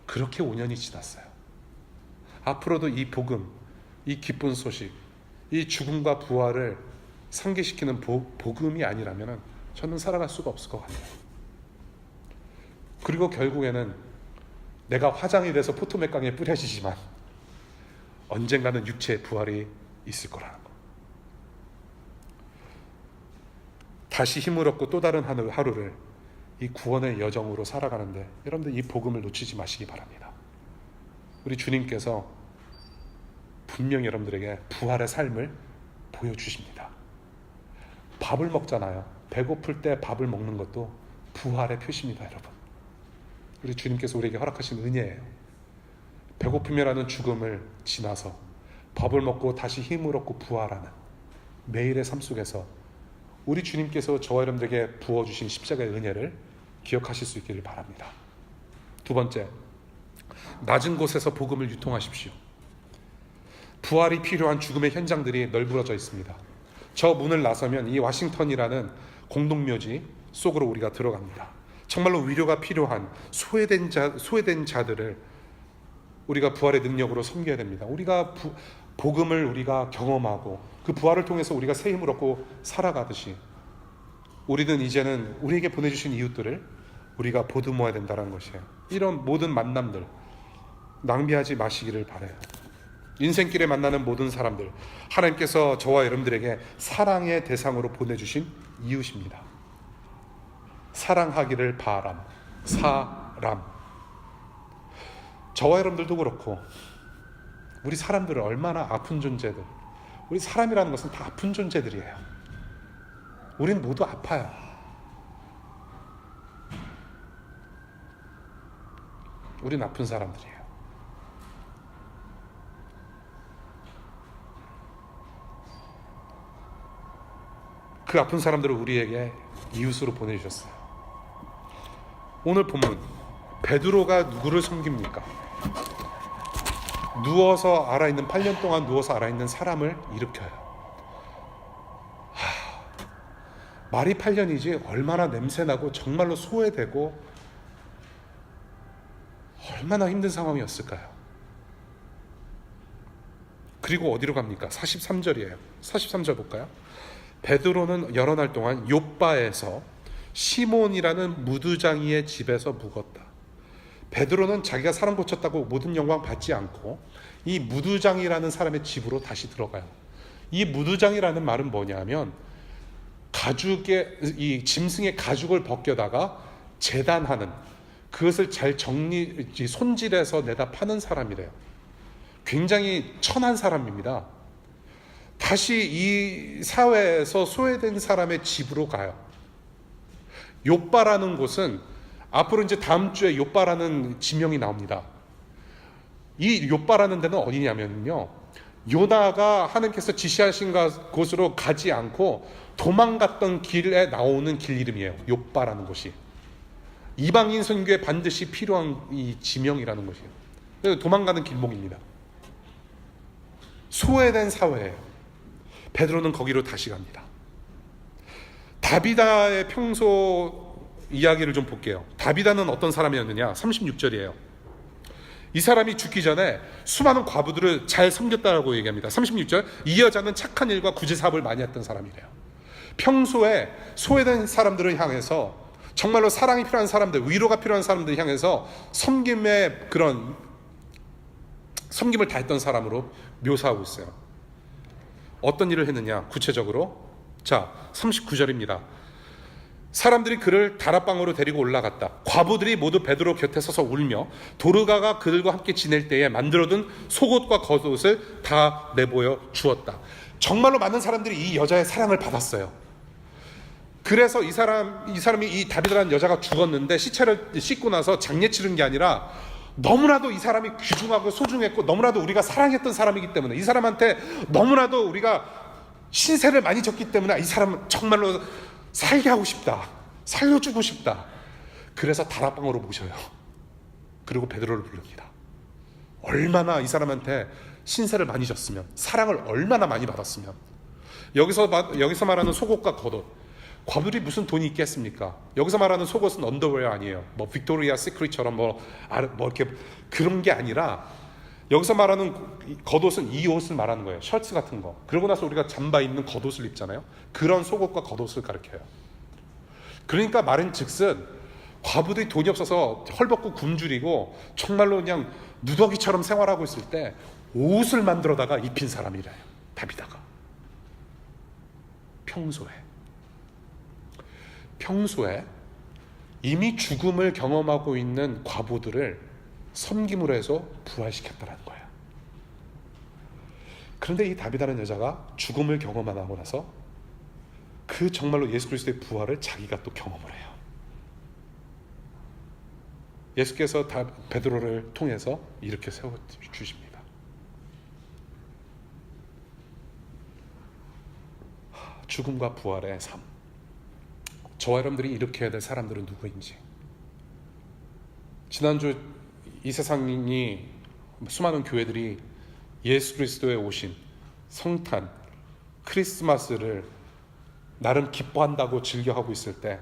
그렇게 5년이 지났어요. 앞으로도 이 복음, 이 기쁜 소식, 이 죽음과 부활을 상기시키는 복음이 아니라면 저는 살아갈 수가 없을 것 같아요. 그리고 결국에는 내가 화장이 돼서 포토맥강에 뿌려지지만 언젠가는 육체의 부활이 있을 거라는 거. 다시 힘을 얻고 또 다른 하루를 이 구원의 여정으로 살아가는데 여러분들 이 복음을 놓치지 마시기 바랍니다. 우리 주님께서 분명히 여러분들에게 부활의 삶을 보여주십니다. 밥을 먹잖아요. 배고플 때 밥을 먹는 것도 부활의 표시입니다, 여러분. 우리 주님께서 우리에게 허락하신 은혜예요. 배고픔이라는 죽음을 지나서 밥을 먹고 다시 힘을 얻고 부활하는 매일의 삶 속에서 우리 주님께서 저와 여러분들에게 부어주신 십자가의 은혜를 기억하실 수 있기를 바랍니다. 두 번째, 낮은 곳에서 복음을 유통하십시오. 부활이 필요한 죽음의 현장들이 널브러져 있습니다. 저 문을 나서면 이 워싱턴이라는 공동묘지 속으로 우리가 들어갑니다. 정말로 위로가 필요한 소외된 자들을 우리가 부활의 능력으로 섬겨야 됩니다. 우리가 복음을 우리가 경험하고 그 부활을 통해서 우리가 새 힘을 얻고 살아가듯이 우리는 이제는 우리에게 보내주신 이웃들을 우리가 보듬어야 된다는 것이에요. 이런 모든 만남들 낭비하지 마시기를 바라요. 인생길에 만나는 모든 사람들, 하나님께서 저와 여러분들에게 사랑의 대상으로 보내주신 이웃입니다. 사랑하기를 바람, 사람. 저와 여러분들도 그렇고 우리 사람들은 얼마나 아픈 존재들, 우리 사람이라는 것은 다 아픈 존재들이에요. 우린 모두 아파요. 우린 아픈 사람들이에요. 그 아픈 사람들을 우리에게 이웃으로 보내주셨어요. 오늘 본문, 베드로가 누구를 섬깁니까? 누워서 알아있는 8년 동안 누워서 알아있는 사람을 일으켜요. 말이 8년이지 얼마나 냄새나고 정말로 소외되고 얼마나 힘든 상황이었을까요? 그리고 어디로 갑니까? 43절이에요. 43절 볼까요? 베드로는 여러 날 동안 욥바에서 시몬이라는 무두장이의 집에서 묵었다. 베드로는 자기가 사람 고쳤다고 모든 영광 받지 않고 이 무두장이라는 사람의 집으로 다시 들어가요. 이 무두장이라는 말은 뭐냐면 가죽의 이 짐승의 가죽을 벗겨다가 재단하는, 그것을 잘 손질해서 내다 파는 사람이래요. 굉장히 천한 사람입니다. 다시 이 사회에서 소외된 사람의 집으로 가요. 욥바라는 곳은 앞으로 이제 다음 주에 욥바라는 지명이 나옵니다. 이 욥바라는 데는 어디냐면요, 요나가 하나님께서 지시하신 곳으로 가지 않고 도망갔던 길에 나오는 길 이름이에요. 욥바라는 곳이 이방인 선교에 반드시 필요한 이 지명이라는 것이에요. 도망가는 길목입니다. 소외된 사회예요. 베드로는 거기로 다시 갑니다. 다비다의 평소 이야기를 좀 볼게요. 다비다는 어떤 사람이었느냐? 36절이에요. 이 사람이 죽기 전에 수많은 과부들을 잘 섬겼다라고 얘기합니다. 36절, 이 여자는 착한 일과 구제 사업을 많이 했던 사람이래요. 평소에 소외된 사람들을 향해서, 정말로 사랑이 필요한 사람들, 위로가 필요한 사람들을 향해서 섬김의 그런 섬김을 다했던 사람으로 묘사하고 있어요. 어떤 일을 했느냐? 구체적으로 자, 39절입니다. 사람들이 그를 다락방으로 데리고 올라갔다. 과부들이 모두 베드로 곁에 서서 울며 도르가가 그들과 함께 지낼 때에 만들어둔 속옷과 겉옷을 다 내보여 주었다. 정말로 많은 사람들이 이 여자의 사랑을 받았어요. 그래서 이 사람이 이 다비다라는 여자가 죽었는데 시체를 씻고 나서 장례 치른 게 아니라 너무나도 이 사람이 귀중하고 소중했고 너무나도 우리가 사랑했던 사람이기 때문에, 이 사람한테 너무나도 우리가 신세를 많이 졌기 때문에 이 사람은 정말로 살게 하고 싶다, 살려주고 싶다. 그래서 다락방으로 모셔요. 그리고 베드로를 부릅니다. 얼마나 이 사람한테 신세를 많이 졌으면, 사랑을 얼마나 많이 받았으면. 여기서 말하는 속옷과 겉옷, 과부들이 무슨 돈이 있겠습니까? 여기서 말하는 속옷은 언더웨어 아니에요. 뭐 빅토리아 시크릿처럼 뭐 이렇게 그런 게 아니라, 여기서 말하는 겉옷은 이 옷을 말하는 거예요. 셔츠 같은 거. 그러고 나서 우리가 잠바 입는 겉옷을 입잖아요. 그런 속옷과 겉옷을 가리켜요. 그러니까 말인즉슨 과부들이 돈이 없어서 헐벗고 굶주리고 정말로 그냥 누더기처럼 생활하고 있을 때 옷을 만들어다가 입힌 사람이래요. 다비다가. 평소에 이미 죽음을 경험하고 있는 과부들을 섬김으로 해서 부활시켰다는 거예요. 그런데 이 다비다라는 여자가 죽음을 경험하고 나서 그 정말로 예수 그리스도의 부활을 자기가 또 경험을 해요. 예수께서 베드로를 통해서 이렇게 세워주십니다. 죽음과 부활의 삶. 저와 여러분들이 일으켜야 될 사람들은 누구인지. 지난주 이 세상이 수많은 교회들이 예수 그리스도의 오신 성탄, 크리스마스를 나름 기뻐한다고 즐겨하고 있을 때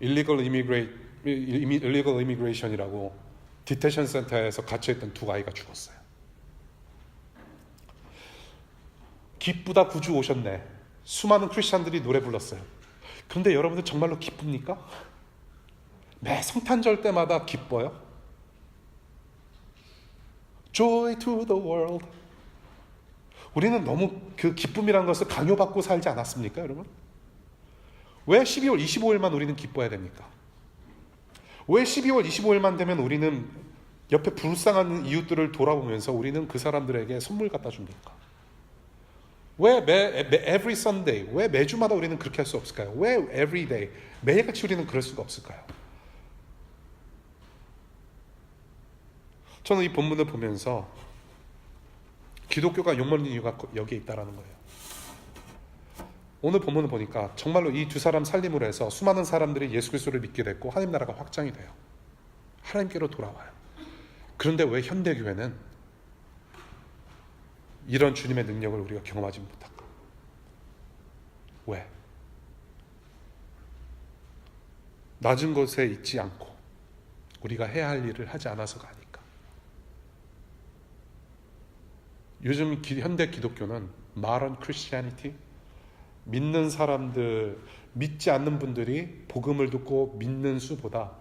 illegal immigration이라고 디테션 센터에서 갇혀있던 두 아이가 죽었어요. 기쁘다 구주 오셨네. 수많은 크리스찬들이 노래 불렀어요. 그런데 여러분들 정말로 기쁩니까? 매 성탄절 때마다 기뻐요? Joy to the world. 우리는 너무 그 기쁨이라는 것을 강요받고 살지 않았습니까, 여러분? 왜 12월 25일만 우리는 기뻐해야 됩니까? 왜 12월 25일만 되면 우리는 옆에 불쌍한 이웃들을 돌아보면서 우리는 그 사람들에게 선물 갖다 줍니까? 왜 every Sunday, 왜 매주마다 우리는 그렇게 할 수 없을까요? 왜 every day, 매일같이 우리는 그럴 수가 없을까요? 저는 이 본문을 보면서 기독교가 욕먹는 이유가 여기에 있다는 거예요. 오늘 본문을 보니까 정말로 이 두 사람 살림으로 해서 수많은 사람들이 예수 그리스도를 믿게 됐고 하나님 나라가 확장이 돼요. 하나님께로 돌아와요. 그런데 왜 현대교회는 이런 주님의 능력을 우리가 경험하지 못할까? 왜? 낮은 곳에 있지 않고 우리가 해야 할 일을 하지 않아서가 아닐까? 요즘 현대 기독교는 modern Christianity, 믿는 사람들, 믿지 않는 분들이 복음을 듣고 믿는 수보다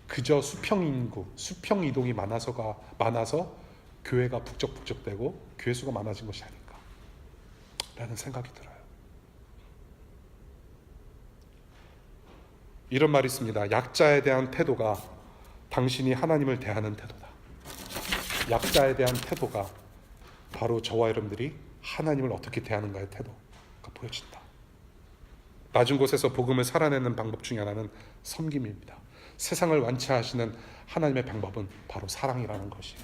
그저 수평 이동이 많아서 교회가 북적북적되고 교회 수가 많아진 것이 아닐까 라는 생각이 들어요. 이런 말이 있습니다. 약자에 대한 태도가 당신이 하나님을 대하는 태도다. 약자에 대한 태도가 바로 저와 여러분들이 하나님을 어떻게 대하는가의 태도가 보여진다. 낮은 곳에서 복음을 살아내는 방법 중에 하나는 섬김입니다. 세상을 완치하시는 하나님의 방법은 바로 사랑이라는 것이에요.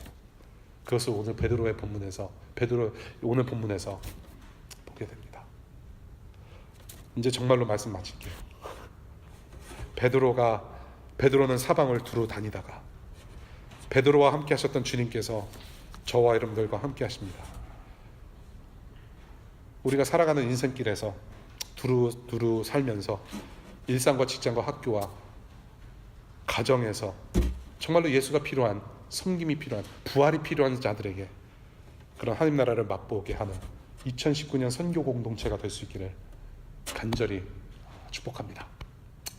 그것을 오늘 오늘 본문에서 보게 됩니다. 이제 정말로 말씀 마칠게요. 베드로는 사방을 두루 다니다가 베드로와 함께 하셨던 주님께서 저와 여러분들과 함께 하십니다. 우리가 살아가는 인생길에서 두루 살면서 일상과 직장과 학교와 가정에서 정말로 예수가 필요한, 섬김이 필요한, 부활이 필요한 자들에게 그런 하나님 나라를 맛보게 하는 2019년 선교 공동체가 될 수 있기를 간절히 축복합니다.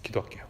기도할게요.